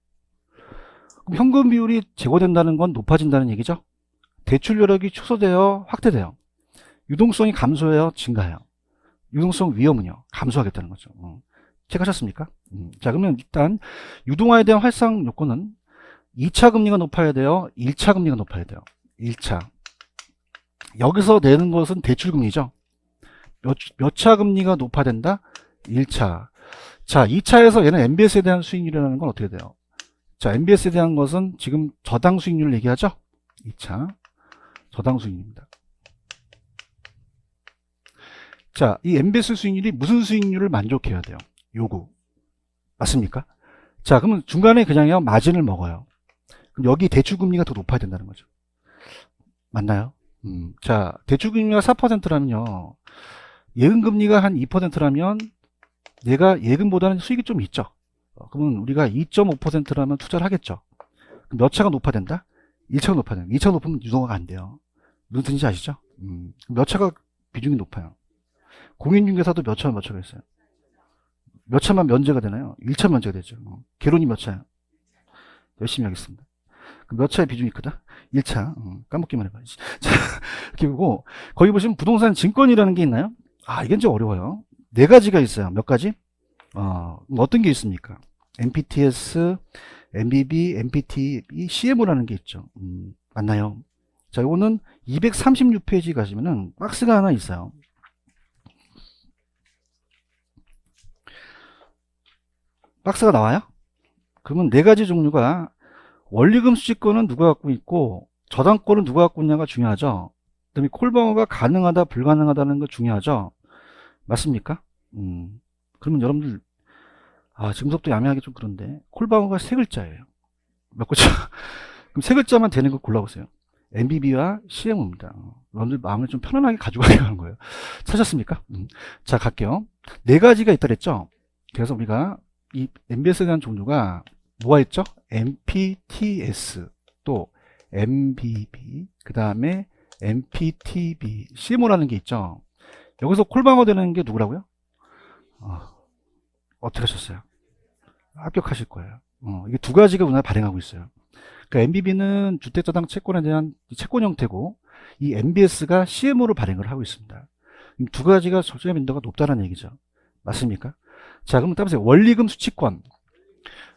그럼 현금 비율이 제고된다는 건 높아진다는 얘기죠. 대출 여력이 축소돼요, 확대돼요. 유동성이 감소해요, 증가해요. 유동성 위험은요, 감소하겠다는 거죠. 체크하셨습니까? 자, 그러면 일단 유동화에 대한 활성 요건은 2차 금리가 높아야 돼요, 1차 금리가 높아야 돼요. 1차. 여기서 내는 것은 대출금리죠. 몇 차 금리가 높아야 된다? 1차. 자, 2차에서 얘는 MBS에 대한 수익률이라는 건 어떻게 돼요? 자, MBS에 대한 것은 지금 저당 수익률을 얘기하죠? 2차. 저당 수익률입니다. 자, 이 MBS 수익률이 무슨 수익률을 만족해야 돼요? 요구. 맞습니까? 자, 그러면 중간에 그냥요, 마진을 먹어요. 그럼 여기 대출금리가 더 높아야 된다는 거죠. 맞나요? 자, 대출금리가 4%라면요. 예금금리가 한 2%라면 내가 예금보다는 수익이 좀 있죠. 그러면 우리가 2.5%라면 투자를 하겠죠. 그럼 몇 차가 높아야 된다? 1차가 높아야 된다. 2차가 높으면 유동화가 안 돼요. 무슨 뜻인지 아시죠? 몇 차가 비중이 높아요? 공인중개사도 몇 차가 있어요? 몇 차만 면제가 되나요? 1차 면제가 되죠. 개론이 몇 차예요? 열심히 하겠습니다. 몇 차의 비중이 크다? 1차. 까먹기만 해봐야지. 자, 이렇게 보고, 거기 보시면 부동산 증권이라는 게 있나요? 아, 이게 좀 어려워요. 네 가지가 있어요. 몇 가지? 어떤 게 있습니까? MPTS, MBB, MPTB, CMO라는 게 있죠. 맞나요? 자, 이거는 236페이지 가시면은 박스가 하나 있어요. 박스가 나와요? 그러면 네 가지 종류가 원리금 수익권은 누가 갖고 있고 저당권은 누가 갖고 있냐가 중요하죠. 그 다음에 콜방어가 가능하다 불가능하다는 거 중요하죠. 맞습니까? 그러면 여러분들 지금부터 야매하기 좀 그런데 콜방어가 세 글자예요. 몇 글자? 그럼 세 글자만 되는 거 골라보세요. MBB와 CMO입니다. 여러분들 마음을 좀 편안하게 가져가게 하는 거예요. 찾았습니까? 자, 갈게요. 네 가지가 있다 그랬죠. 그래서 우리가 이 MBS에 대한 종류가 뭐가 있죠? MPTS, 또 MBB, 그 다음에 MPTB, CMO라는 게 있죠. 여기서 콜방어 되는 게 누구라고요? 어떻게 하셨어요? 합격하실 거예요. 이게 두 가지가 우리나라 발행하고 있어요. 그러니까 MBB는 주택자당 채권에 대한 채권 형태고, 이 MBS가 CMO로 발행을 하고 있습니다. 두 가지가 적정 빈도가 높다는 얘기죠. 맞습니까? 자, 그럼 따라서 원리금 수취권.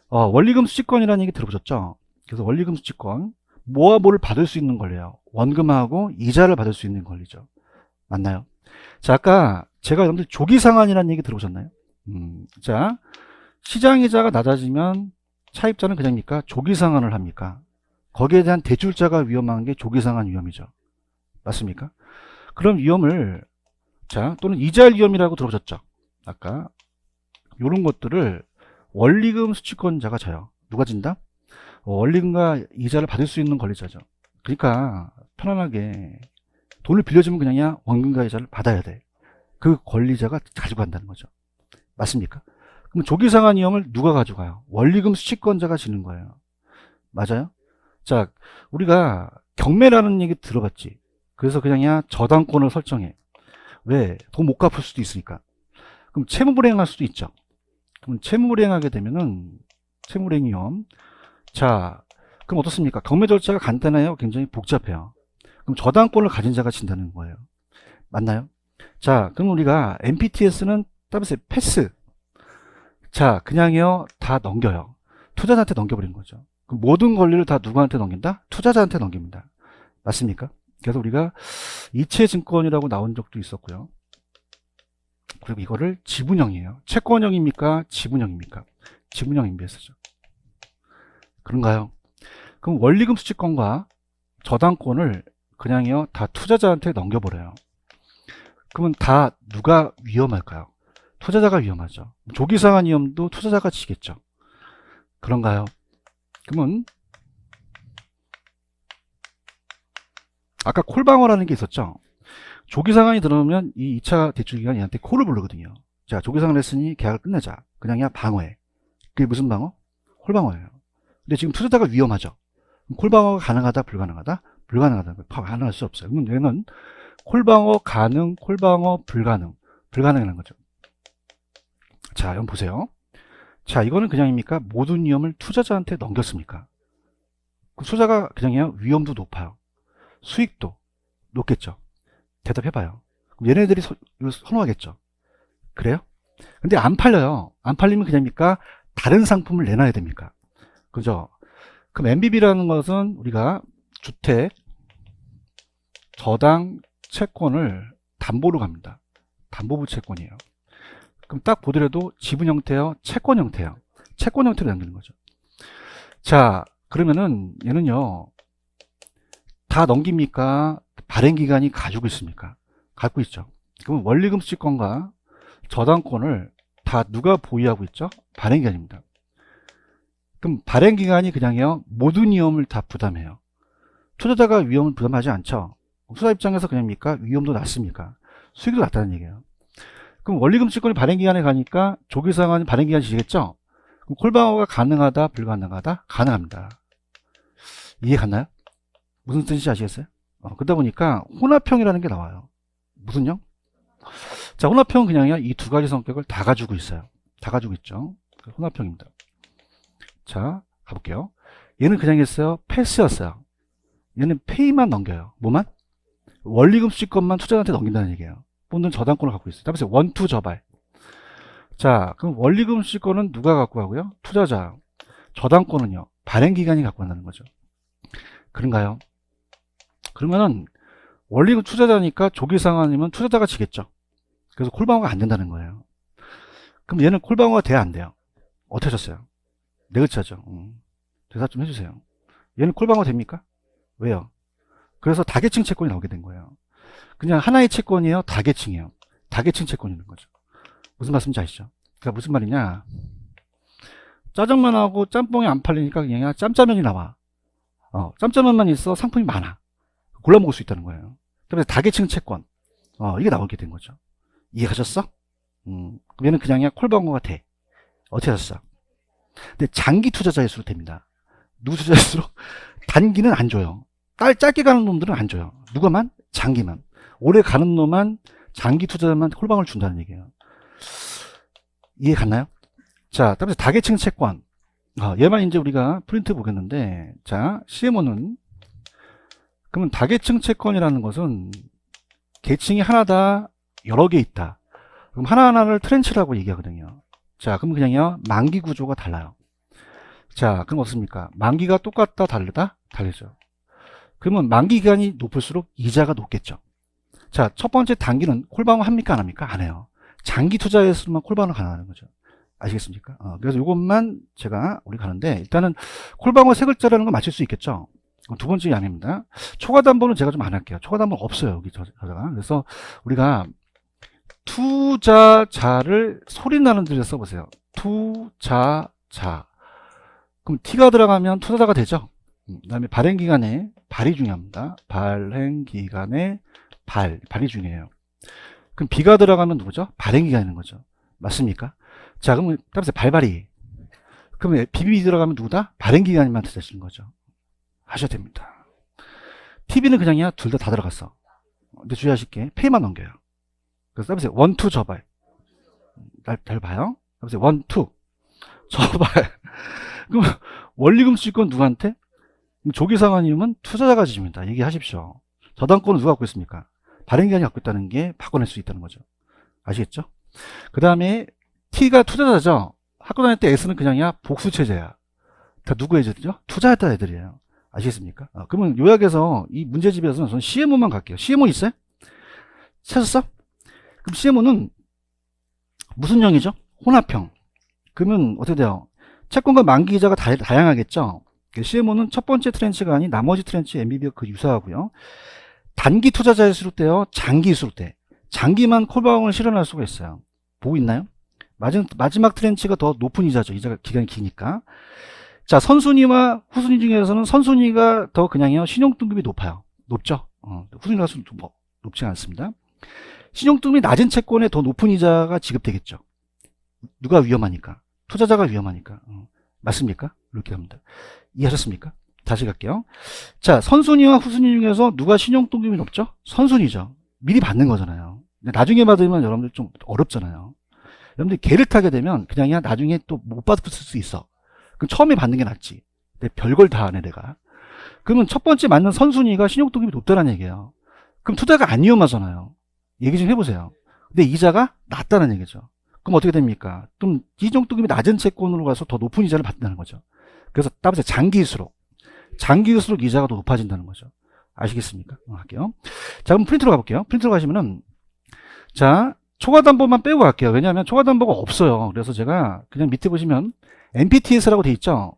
원리금 수취권이라는 얘기 들어보셨죠? 그래서 원리금 수취권, 뭐와 뭐를 받을 수 있는 권리예요. 원금하고 이자를 받을 수 있는 권리죠. 맞나요? 자, 아까 제가 여러분들 조기상환이라는 얘기 들어보셨나요? 자, 시장이자가 낮아지면 차입자는 그냥입니까? 조기상환을 합니까? 거기에 대한 대출자가 위험한 게 조기상환 위험이죠. 맞습니까? 그럼 위험을, 자, 또는 이자율 위험이라고 들어보셨죠? 아까 이런 것들을 원리금 수취권자가 져요. 누가 진다? 원리금과 이자를 받을 수 있는 권리자죠. 그러니까 편안하게 돈을 빌려주면 그냥이야 원금과 이자를 받아야 돼. 그 권리자가 가지고 간다는 거죠. 맞습니까? 그럼 조기상환 위험을 누가 가져가요? 원리금 수취권자가 지는 거예요. 맞아요? 자, 우리가 경매라는 얘기 들어봤지. 그래서 그냥이야 저당권을 설정해. 왜? 돈 못 갚을 수도 있으니까. 그럼 채무불이행할 수도 있죠. 그럼 채무불이행하게 되면은 채무불이행 위험. 자, 그럼 어떻습니까? 경매 절차가 간단해요? 굉장히 복잡해요. 그럼 저당권을 가진 자가 진다는 거예요. 맞나요? 자, 그럼 우리가 MPTS는 따라서 패스. 자, 그냥요 다 넘겨요. 투자자한테 넘겨버리는 거죠. 그럼 모든 권리를 다 누구한테 넘긴다? 투자자한테 넘깁니다. 맞습니까? 그래서 우리가 이체증권이라고 나온 적도 있었고요. 그리고 이거를 지분형이에요. 채권형입니까? 지분형입니까? 지분형 MBS죠. 그런가요? 그럼 원리금 수취권과 저당권을 그냥요 다 투자자한테 넘겨버려요. 그러면 다 누가 위험할까요? 투자자가 위험하죠. 조기상환 위험도 투자자가 지겠죠. 그런가요? 그러면 아까 콜방어라는 게 있었죠. 조기상환이 들어오면 이 2차 대출기관이 얘한테 콜을 부르거든요. 자, 조기상환 했으니 계약을 끝내자. 그냥이야 방어해. 그게 무슨 방어? 콜방어예요. 근데 지금 투자자가 위험하죠. 콜방어가 가능하다, 불가능하다? 불가능하다는 거예요. 가능할 수 없어요. 그러면 얘는 콜방어 가능, 콜방어 불가능. 불가능이라는 거죠. 자, 한번 보세요. 자, 이거는 그냥입니까? 모든 위험을 투자자한테 넘겼습니까? 그 투자가 그냥이야 위험도 높아요. 수익도 높겠죠. 대답해봐요. 그럼 얘네들이 선호하겠죠. 그래요? 근데 안 팔려요. 안 팔리면 그냥입니까? 다른 상품을 내놔야 됩니까? 그죠? 그럼 MBB라는 것은 우리가 주택, 저당, 채권을 담보로 갑니다. 담보부 채권이에요. 그럼 딱 보더라도 지분 형태요, 채권 형태요. 채권 형태로 남기는 거죠. 자, 그러면은 얘는요, 다 넘깁니까? 발행기간이 가지고 있습니까? 갖고 있죠. 그럼 원리금 수취권과 저당권을 다 누가 보유하고 있죠? 발행기관입니다. 그럼 발행기관이 그냥요 모든 위험을 다 부담해요. 투자자가 위험을 부담하지 않죠. 투자 입장에서 그냥입니까? 위험도 낮습니까? 수익도 낮다는 얘기예요. 그럼 원리금 수취권이 발행기관에 가니까 조기상환이 발행기관이 지겠죠? 그럼 콜방어가 가능하다, 불가능하다? 가능합니다. 이해 갔나요? 무슨 뜻인지 아시겠어요? 그러다 보니까 혼합형이라는 게 나와요. 무슨 형? 자, 혼합형은 그냥요 이 두 가지 성격을 다 가지고 있어요. 다 가지고 있죠. 혼합형입니다. 자, 가볼게요. 얘는 그냥 했어요. 패스였어요. 얘는 페이만 넘겨요. 뭐만? 원리금 수취권만 투자자한테 넘긴다는 얘기예요. 본전 저당권을 갖고 있어요. 따라서 원투 저발. 자, 그럼 원리금 수취권은 누가 갖고 가고요? 투자자. 저당권은요? 발행기관이 갖고 간다는 거죠. 그런가요? 그러면은 원리금 투자자니까 조기상환이면 투자자가 지겠죠. 그래서 콜방어가 안 된다는 거예요. 그럼 얘는 콜방어가 돼야 안 돼요? 어떻게 하셨어요? 네 글자죠 대답 좀 해주세요. 얘는 콜방어 됩니까? 왜요? 그래서 다계층 채권이 나오게 된 거예요. 그냥 하나의 채권이에요? 다계층이에요? 다계층 채권이 있는 거죠. 무슨 말씀인지 아시죠? 그러니까 무슨 말이냐? 짜장면하고 짬뽕이 안 팔리니까 그냥 짬짜면이 나와. 짬짜면만 있어 상품이 많아. 골라 먹을 수 있다는 거예요. 그래서 다계층 채권. 이게 나오게 된 거죠. 이해가셨어? 그럼 얘는 그냥이야 콜방어가 돼. 어떻게 했어? 근데 장기 투자자일수록 됩니다. 누구 투자일수록 단기는 안 줘요. 짧게 가는 놈들은 안 줘요. 누가만? 장기만. 오래 가는 놈만 장기 투자자만 콜방을 준다는 얘기예요. 이해 갔나요? 자, 다음에 다계층 채권. 얘만 이제 우리가 프린트 보겠는데, 자, CMO는 그러면 다계층 채권이라는 것은 계층이 하나다, 여러 개 있다. 그럼 하나하나를 트렌치라고 얘기하거든요. 자, 그럼 그냥요, 만기 구조가 달라요. 자, 그럼 어떻습니까? 만기가 똑같다, 다르다? 다르죠. 그러면 만기 기간이 높을수록 이자가 높겠죠. 자, 첫 번째 단기는 콜방어 합니까? 안 합니까? 안 해요. 장기 투자에서만 콜방어 가능한 거죠. 아시겠습니까? 그래서 이것만 제가 우리 가는데, 일단은 콜방어 세 글자라는 거 맞출 수 있겠죠? 두 번째 양입니다. 초과담보는 제가 좀 안 할게요. 초과담보 없어요, 여기 저자가. 그래서 우리가 투자자를 소리 나는 데서 써보세요. 투자자. 그럼 T가 들어가면 투자자가 되죠. 그 다음에 발행기간에 발이 중요합니다. 발행기간에 발이 중요해요. 그럼 B가 들어가면 누구죠? 발행기간인 거죠. 맞습니까? 자, 그러면 따라서 발발이. 그러면 BB 들어가면 누구다? 발행기간만 되시는 거죠. 하셔야 됩니다. TV는 그냥이야 둘 다 들어갔어. 근데 주의하실 게 페이만 넘겨요. 그래서 따라서 원투 저발. 잘 봐요. 따라서 원투 저발. 그럼 원리금 수익권 누구한테? 조기상환이면 투자자가 지집니다. 얘기하십시오. 저당권은 누가 갖고 있습니까? 발행기간이 갖고 있다는 게 바꿔낼 수 있다는 거죠. 아시겠죠? 그 다음에 T가 투자자죠. 학교 다닐 때 S는 그냥이야 복수체제야. 다 누구 애들이죠? 투자했다 애들이에요. 아시겠습니까? 그러면 요약해서 이 문제집에서는 저는 CMO만 갈게요. CMO 있어요? 찾았어? 그럼 CMO는 무슨 형이죠? 혼합형. 그러면 어떻게 돼요? 채권과 만기 이자가 다양하겠죠? CMO는 첫 번째 트렌치가 아닌 나머지 트렌치 MBB가 그 유사하고요. 단기 투자자일수록 때요, 장기일수록 때. 장기만 콜방을 실현할 수가 있어요. 보고 있나요? 마지막 트렌치가 더 높은 이자죠. 이자가 기간이 기니까. 자, 선순위와 후순위 중에서는 선순위가 더 그냥요, 신용등급이 높아요. 높죠? 후순위라서 뭐, 높지 않습니다. 신용등급이 낮은 채권에 더 높은 이자가 지급되겠죠. 누가 위험하니까? 투자자가 위험하니까. 맞습니까? 이렇게 합니다. 이해하셨습니까? 다시 갈게요. 자, 선순위와 후순위 중에서 누가 신용등급이 높죠? 선순위죠. 미리 받는 거잖아요. 근데 나중에 받으면 여러분들 좀 어렵잖아요. 여러분들 개를 타게 되면 그냥 나중에 또 못 받을 수 있어. 그럼 처음에 받는 게 낫지. 근데 별걸 다 하네 내가. 그러면 첫 번째 맞는 선순위가 신용등급이 높다는 얘기예요. 그럼 투자가 안 위험하잖아요. 얘기 좀 해보세요. 근데 이자가 낮다는 얘기죠. 그럼 어떻게 됩니까? 좀 신용등급이 낮은 채권으로 가서 더 높은 이자를 받는다는 거죠. 그래서 따라서 장기일수록 이자가 더 높아진다는 거죠. 아시겠습니까? 할게요. 자, 그럼 프린트로 가볼게요. 프린트로 가시면은, 자, 초과담보만 빼고 갈게요. 왜냐하면 초과담보가 없어요. 그래서 제가 그냥 밑에 보시면 NPTS라고 돼 있죠.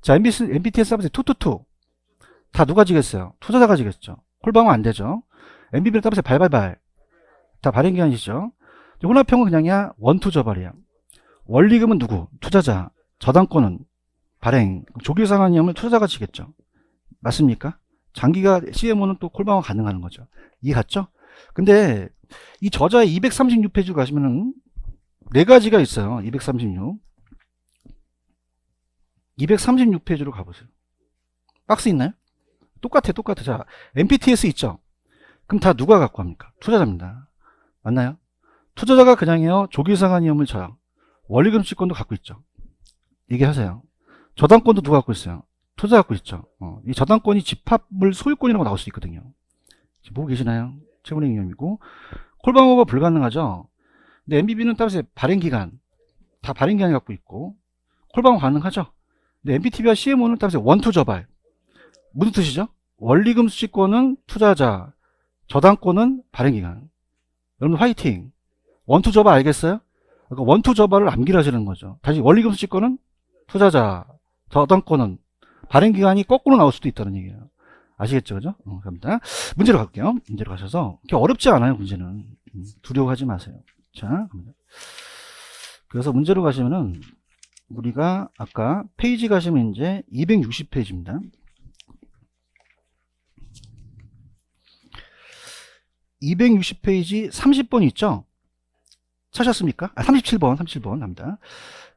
자, NPTS 하면서 222. 다 누가 지겠어요? 투자자가 지겠죠. 콜방어 안 되죠. MBB를 따라서 발발발. 다 발행기간이시죠. 혼합형은 그냥이야 원투저발이야. 원리금은 누구? 투자자. 저당권은 발행. 조기상환이하면 투자자가 지겠죠. 맞습니까? 장기가 CMO는 또 콜방어 가능한 거죠. 이해 갔죠? 근데 이 저자의 236페이지 가시면은 네 가지가 있어요. 236페이지로 가보세요. 박스 있나요? 똑같아. 자, NPTS 있죠? 그럼 다 누가 갖고 합니까? 투자자입니다. 맞나요? 투자자가 그냥요, 조기상환 위험을 져요. 원리금 수익권도 갖고 있죠. 얘기하세요. 저당권도 누가 갖고 있어요? 투자 갖고 있죠. 이 저당권이 집합물 소유권이라고 나올 수 있거든요. 지금 보고 계시나요? 채권의 위험이고 콜방어가 불가능하죠. 근데 MBB는 따라서 발행기간 다 발행기간이 갖고 있고 콜방어 가능하죠. 근데 MPTV와 CMO는 따라서 원투저발. 무슨 뜻이죠? 원리금 수익권은 투자자, 저당권은 발행기간. 여러분 화이팅. 원투저발 알겠어요? 그러니까 원투저발을 암기하시는 거죠. 다시 원리금 수익권은 투자자, 저당권은 발행기간이 거꾸로 나올 수도 있다는 얘기예요. 아시겠죠? 그죠? 갑니다. 문제로 갈게요. 문제로 가셔서. 그렇게 어렵지 않아요, 문제는. 두려워하지 마세요. 자, 갑니다. 그래서 문제로 가시면은, 우리가 아까 페이지 가시면 이제 260페이지입니다. 260페이지 30번 있죠? 찾으셨습니까? 37번 갑니다.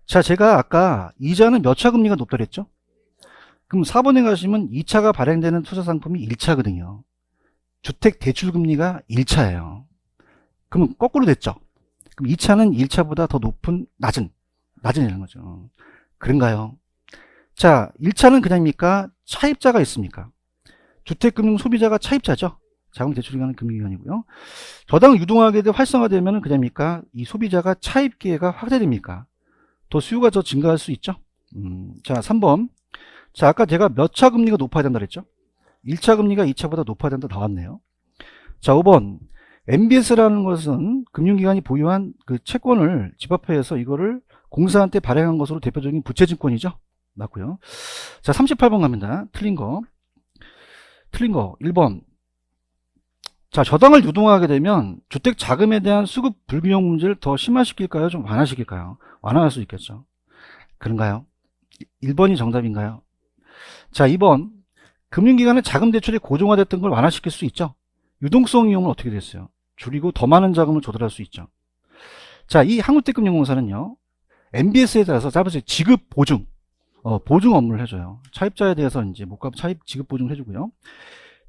자, 제가 아까 이자는 몇 차 금리가 높다 그랬죠? 그럼 4번에 가시면 2차가 발행되는 투자 상품이 1차거든요. 주택 대출 금리가 1차예요. 그러면 거꾸로 됐죠? 그럼 2차는 1차보다 더 낮은이라는 거죠. 그런가요? 자, 1차는 그냥입니까? 차입자가 있습니까? 주택금융 소비자가 차입자죠. 자금대출이 가는 금융기관이고요. 저당 유동화하게 활성화되면 그냥입니까? 이 소비자가 차입 기회가 확대됩니까? 더 수요가 더 증가할 수 있죠. 자, 3번. 자, 아까 제가 몇 차 금리가 높아야 된다 그랬죠? 1차 금리가 2차보다 높아야 된다 나왔네요. 자, 5번. MBS라는 것은 금융기관이 보유한 그 채권을 집합해서 이거를 공사한테 발행한 것으로 대표적인 부채증권이죠. 맞고요. 자, 38번 갑니다. 틀린 거 1번. 자, 저당을 유동화하게 되면 주택 자금에 대한 수급 불균형 문제를 더 심화시킬까요? 좀 완화시킬까요? 완화할 수 있겠죠. 그런가요? 1번이 정답인가요? 자, 2번. 금융기관의 자금 대출이 고정화됐던 걸 완화시킬 수 있죠. 유동성 이용은 어떻게 됐어요? 줄이고 더 많은 자금을 조달할 수 있죠. 자, 이 한국대금융공사는요, MBS에 따라서 짧아서 지급 보증, 보증 업무를 해줘요. 차입자에 대해서 이제 목값 차입 지급 보증을 해주고요.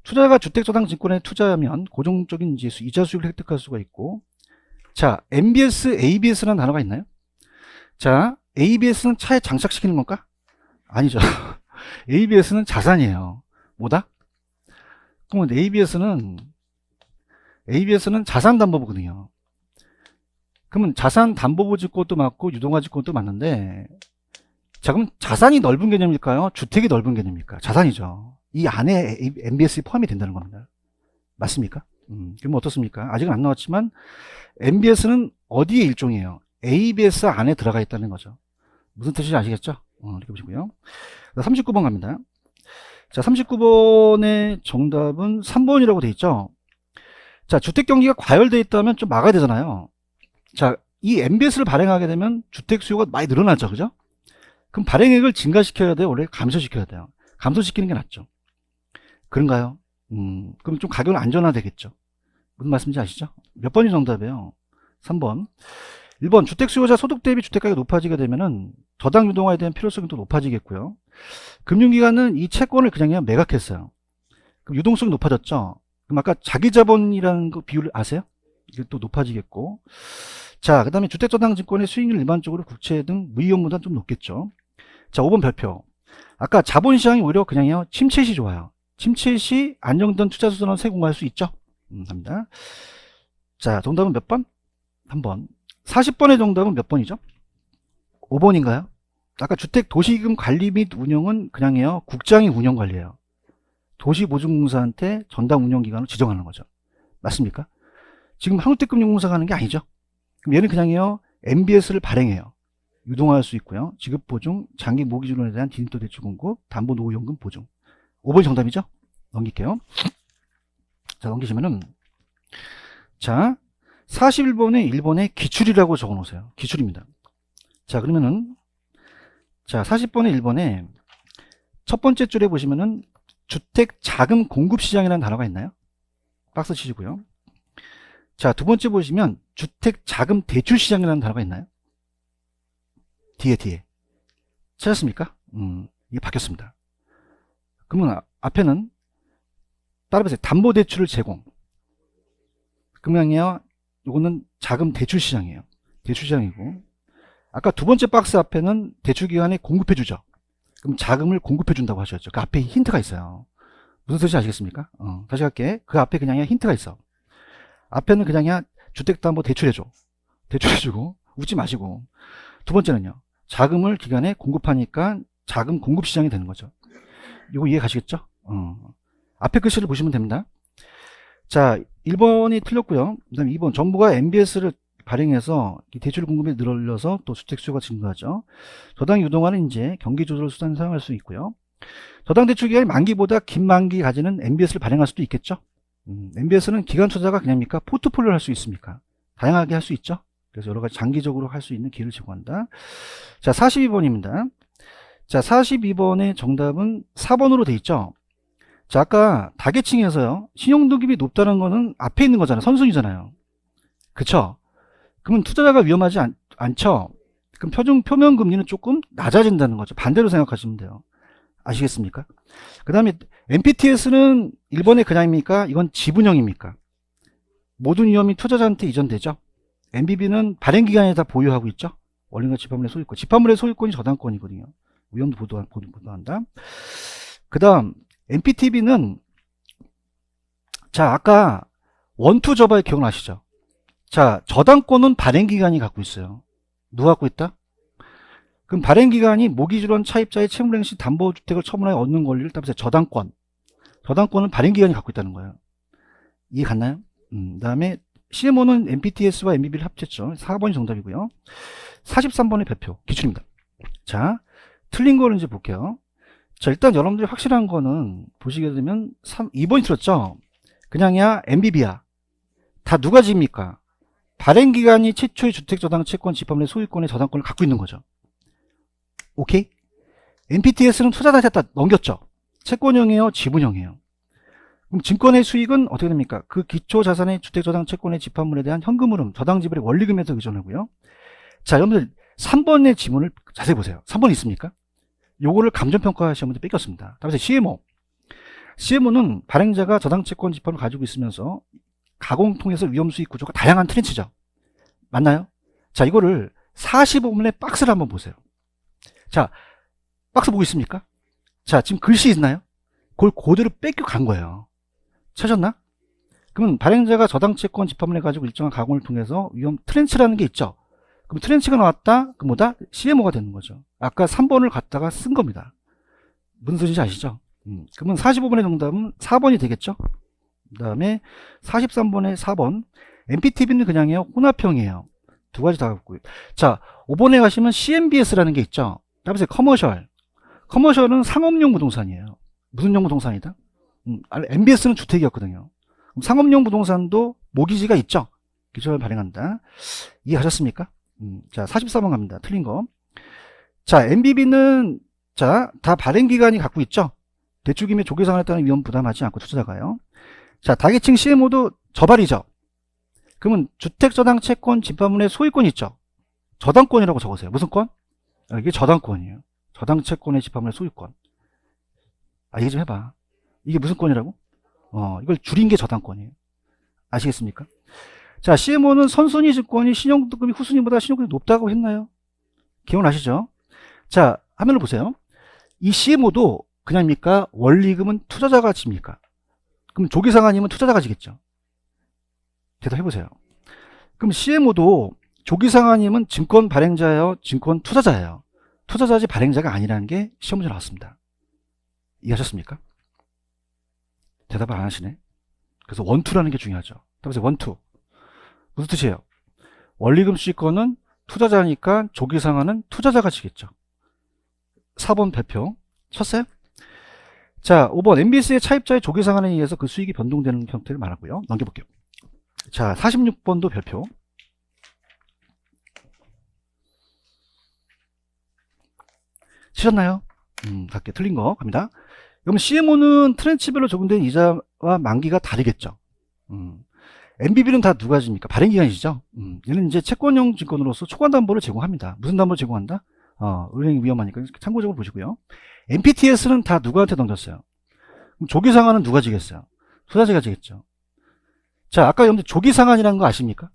투자가 주택저당증권에 투자하면 고정적인 이자 수익을 획득할 수가 있고, 자, MBS, ABS라는 단어가 있나요? 자, ABS는 차에 장착시키는 건가? 아니죠. ABS는 자산이에요. 뭐다? 그러면 ABS는 자산담보보거든요. 그러면 자산담보보증권도 맞고 유동화증권도 맞는데, 자, 그럼 자산이 넓은 개념일까요? 주택이 넓은 개념일까? 자산이죠. 이 안에 MBS에 포함이 된다는 겁니다. 맞습니까? 그럼 어떻습니까? 아직은 안 나왔지만 MBS는 어디의 일종이에요? ABS 안에 들어가 있다는 거죠. 무슨 뜻인지 아시겠죠? 이렇게 보시고요. 39번 갑니다. 자, 39번의 정답은 3번이라고 돼 있죠. 자, 주택 경기가 과열돼 있다면 좀 막아야 되잖아요. 자, 이 MBS를 발행하게 되면 주택 수요가 많이 늘어나죠. 그죠? 그럼 발행액을 증가시켜야 돼요? 원래 감소시켜야 돼요? 감소시키는 게 낫죠. 그런가요? 그럼 좀 가격은 안전화되겠죠. 무슨 말씀인지 아시죠? 몇 번이 정답이에요? 3번. 1번. 주택 수요자 소득 대비 주택가격이 높아지게 되면은 저당 유동화에 대한 필요성이 또 높아지겠고요. 금융기관은 이 채권을 그냥 매각했어요. 그럼 유동성이 높아졌죠. 그럼 아까 자기자본이라는 거 비율을 아세요? 이게 또 높아지겠고. 자, 그 다음에 주택저당증권의 수익률 일반적으로 국채 등 무이용보다 좀 높겠죠. 자, 5번 별표. 아까 자본시장이 오히려 그냥요, 침체 시 좋아요. 침체 시 안정된 투자 수단으로 세공할 수 있죠. 합니다. 자, 정답은 몇 번? 3번. 40번의 정답은 몇 번이죠? 5번인가요? 아까 주택 도시기금 관리 및 운영은 그냥요, 국장이 운영 관리해요. 도시보증공사한테 전담 운영기관을 지정하는 거죠. 맞습니까? 지금 한국대금융공사가 하는 게 아니죠. 그럼 얘는 그냥요, MBS를 발행해요. 유동화할 수 있고요. 지급보증, 장기 모기지론에 대한 디딤돌 대출 공급, 담보노후연금 보증. 5번이 정답이죠? 넘길게요. 자, 넘기시면은, 자, 41번에 1번에 기출이라고 적어 놓으세요. 기출입니다. 자, 그러면은, 자, 40번에 1번에 첫 번째 줄에 보시면은 주택 자금 공급 시장이라는 단어가 있나요? 박스 치시고요. 자, 두 번째 보시면 주택 자금 대출 시장이라는 단어가 있나요? 뒤에. 찾았습니까? 이게 바뀌었습니다. 그러면 앞에는 따라보세요. 담보대출을 제공. 그러면요, 요거는 자금 대출 시장이에요. 대출 시장이고. 아까 두 번째 박스 앞에는 대출기관에 공급해주죠. 그럼 자금을 공급해준다고 하셨죠. 그 앞에 힌트가 있어요. 무슨 뜻인지 아시겠습니까? 다시 할게. 그 앞에 그냥 힌트가 있어. 앞에는 그냥 주택담보 대출해줘. 대출해주고, 웃지 마시고. 두 번째는요, 자금을 기관에 공급하니까 자금 공급 시장이 되는 거죠. 이거 이해 가시겠죠? 앞에 글씨를 보시면 됩니다. 자, 1번이 틀렸고요. 그 다음에 2번. 정부가 MBS를 발행해서 대출 공급이 늘어서 또 주택 수요가 증가하죠. 저당 유동화는 이제 경기 조절 수단을 사용할 수 있고요. 저당 대출 기간이 만기보다 긴 만기 가지는 MBS를 발행할 수도 있겠죠. MBS는 기간 투자가 그냥입니까? 포트폴리오를 할 수 있습니까? 다양하게 할 수 있죠. 그래서 여러 가지 장기적으로 할 수 있는 기회를 제공한다. 자, 42번입니다. 자, 42번의 정답은 4번으로 돼 있죠. 자, 아까 다계층에서요, 신용등급이 높다는 거는 앞에 있는 거잖아요. 선순위잖아요. 그쵸? 그러면 투자자가 위험하지 않죠? 그럼 표면 금리는 조금 낮아진다는 거죠. 반대로 생각하시면 돼요. 아시겠습니까? 그 다음에 MPTS는 일본의 그냥입니까? 이건 지분형입니까? 모든 위험이 투자자한테 이전되죠. MBB는 발행기관에 다 보유하고 있죠. 원리금과 집합물의 소유권. 집합물의 소유권이 저당권이거든요. 위험도 보도한다. 그 다음 MPTB는 자 아까 원투 저발 기억나시죠? 자 저당권은 발행기관이 갖고 있어요. 누가 갖고 있다? 그럼 발행기관이 모기지론 차입자의 채무행시 담보주택을 처분하여 얻는 권리를 따라서 저당권은 발행기관이 갖고 있다는 거예요. 이해 갔나요? 그 다음에 CMO는 MPTS와 MBB를 합쳤죠. 4번이 정답이고요. 43번의 배표 기출입니다. 자 틀린 거를 이제 볼게요. 자 일단 여러분들이 확실한 거는 보시게 되면 2번이 틀렸죠. 그냥이야 MBB야. 다 누가 집니까? 발행기관이 최초의 주택저당 채권 집합물의 소유권의 저당권을 갖고 있는 거죠. 오케이? MPTS는 투자자한테 다 넘겼죠. 채권형이에요, 지분형이에요. 그럼 증권의 수익은 어떻게 됩니까? 그 기초자산의 주택저당 채권의 집합물에 대한 현금 흐름, 저당 지불의 원리금에서 의존하고요. 자, 여러분들 3번의 지문을 자세히 보세요. 3번 있습니까? 요거를 감정평가 시험문제 뺏겼습니다. 다음에 CMO는 발행자가 저당채권 집합을 가지고 있으면서 가공 통해서 위험수익 구조가 다양한 트렌치죠. 맞나요? 자, 이거를 45분의 박스를 한번 보세요. 자, 박스 보고 있습니까? 자, 지금 글씨 있나요? 그걸 그대로 뺏겨 간 거예요. 찾았나? 그러면 발행자가 저당채권 집합물을 가지고 일정한 가공을 통해서 위험 트렌치라는 게 있죠. 그럼 트렌치가 나왔다? 그 뭐다? CMO가 되는 거죠. 아까 3번을 갖다가 쓴 겁니다. 무슨 소리인지 아시죠? 그러면 45번의 정답은 4번이 되겠죠? 그 다음에 43번의 4번. MPTB는 그냥이에요. 혼합형이에요. 두 가지 다 갖고. 자, 5번에 가시면 CMBS라는 게 있죠. 다음에 커머셜. 커머셜은 상업용 부동산이에요. 무슨 용 부동산이다? MBS는 주택이었거든요. 그럼 상업용 부동산도 모기지가 있죠. 기초를 발행한다. 이해하셨습니까? 자, 44번 갑니다. 틀린 거. 자, MBB는 자, 다 발행기관이 갖고 있죠. 대출기밀 조기상환에 따른 위험 부담하지 않고 투자자가요. 자, 다계층 CMO도 저발이죠. 그러면 주택저당 채권 집합물의 소유권이 있죠. 저당권이라고 적으세요. 무슨 권? 이게 저당권이에요. 저당채권의 집합물의 소유권. 얘기 좀 해봐. 이게 무슨 권이라고? 이걸 줄인 게 저당권이에요. 아시겠습니까? 자, CMO는 선순위 증권이 신용등급이 후순위보다 신용등급이 높다고 했나요? 기억나시죠? 자, 화면을 보세요. 이 CMO도 그냥입니까? 원리금은 투자자가 집니까? 그럼 조기상환이면 투자자가 지겠죠. 대답해보세요. 그럼 CMO도 조기상환이면 증권 발행자예요? 증권 투자자예요? 투자자지 발행자가 아니라는 게 시험 문제 나왔습니다. 이해하셨습니까? 대답을 안 하시네. 그래서 원투라는 게 중요하죠. 그래서 원투. 무슨 뜻이에요? 원리금 수익권은 투자자니까 조기상환은 투자자가 지겠죠. 4번 배표 쳤어요? 자, 5번 MBS의 차입자의 조기상환에 의해서 그 수익이 변동되는 형태를 말하고요. 넘겨볼게요. 자, 46번도 별표. 치셨나요? 갈게. 틀린 거 갑니다. 그럼 CMO는 트렌치별로 적용된 이자와 만기가 다르겠죠. MBB는 다 누가 집니까? 발행기관이시죠. 얘는 이제 채권형 증권으로서 초과담보를 제공합니다. 무슨 담보를 제공한다? 은행이 위험하니까 참고적으로 보시고요. MPTS는 다 누구한테 넘겼어요? 그럼 조기상환은 누가 지겠어요? 투자자가 지겠죠. 자, 아까 여러분들 조기상환이라는 거 아십니까?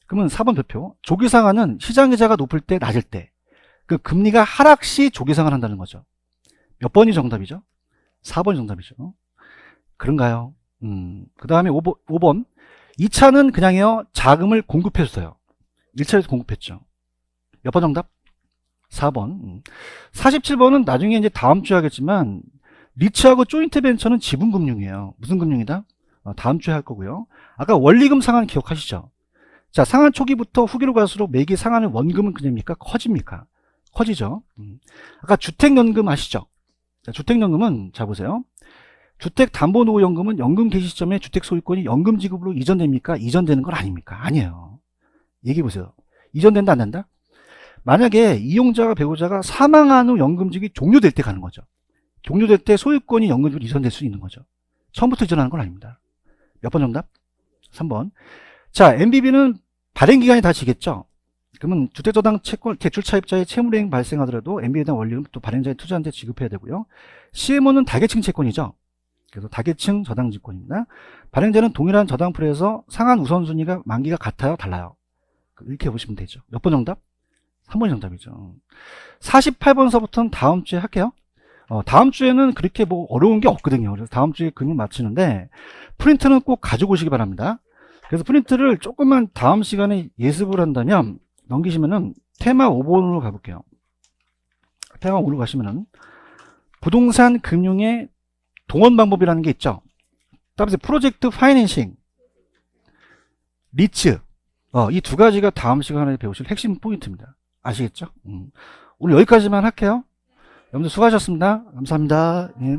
그러면 4번 별표. 조기상환은 시장이자가 높을 때, 낮을 때. 그 금리가 하락 시 조기상환 한다는 거죠. 몇 번이 정답이죠? 4번이 정답이죠. 그런가요? 그 다음에 5번. 2차는 그냥요, 자금을 공급했어요. 1차에서 공급했죠. 몇 번 정답? 4번. 47번은 나중에 이제 다음 주에 하겠지만, 리츠하고 조인트 벤처는 지분금융이에요. 무슨 금융이다? 다음 주에 할 거고요. 아까 원리금 상환 기억하시죠? 자, 상환 초기부터 후기로 갈수록 매기 상환의 원금은 그냥입니까? 커집니까? 커지죠. 아까 주택연금 아시죠? 자, 주택연금은 자 보세요. 주택담보노후연금은 연금 개시 시점에 주택소유권이 연금 지급으로 이전됩니까? 이전되는 건 아닙니까? 아니에요. 얘기해 보세요. 이전된다 안 된다? 만약에 이용자가 배우자가 사망한 후 연금지급이 종료될 때 가는 거죠. 종료될 때 소유권이 연금지급으로 이전될 수 있는 거죠. 처음부터 이전하는 건 아닙니다. 몇 번 정답? 3번. 자, MBB는 발행 기간이 다 지겠죠. 그러면 주택저당 채권 대출 차입자의 채무이행 발생하더라도 MB에 대한 원리금 또 발행자의 투자한테 지급해야 되고요. CMO는 다계층 채권이죠. 그래서 다계층 저당증권입니다. 발행자는 동일한 저당풀에서 상한 우선순위가 만기가 같아요, 달라요? 이렇게 보시면 되죠. 몇 번 정답? 3번이 정답이죠. 48번서부터는 다음 주에 할게요. 다음 주에는 그렇게 뭐 어려운 게 없거든요. 그래서 다음 주에 금융 마치는데 프린트는 꼭 가지고 오시기 바랍니다. 그래서 프린트를 조금만 다음 시간에 예습을 한다면 넘기시면은 테마 5번으로 가볼게요. 테마 5로 가시면은 부동산 금융의 동원 방법이라는 게 있죠. 따라서 프로젝트 파이낸싱, 리츠, 이 두 가지가 다음 시간에 배우실 핵심 포인트입니다. 아시겠죠? 오늘 여기까지만 할게요. 여러분들 수고하셨습니다. 감사합니다. 예.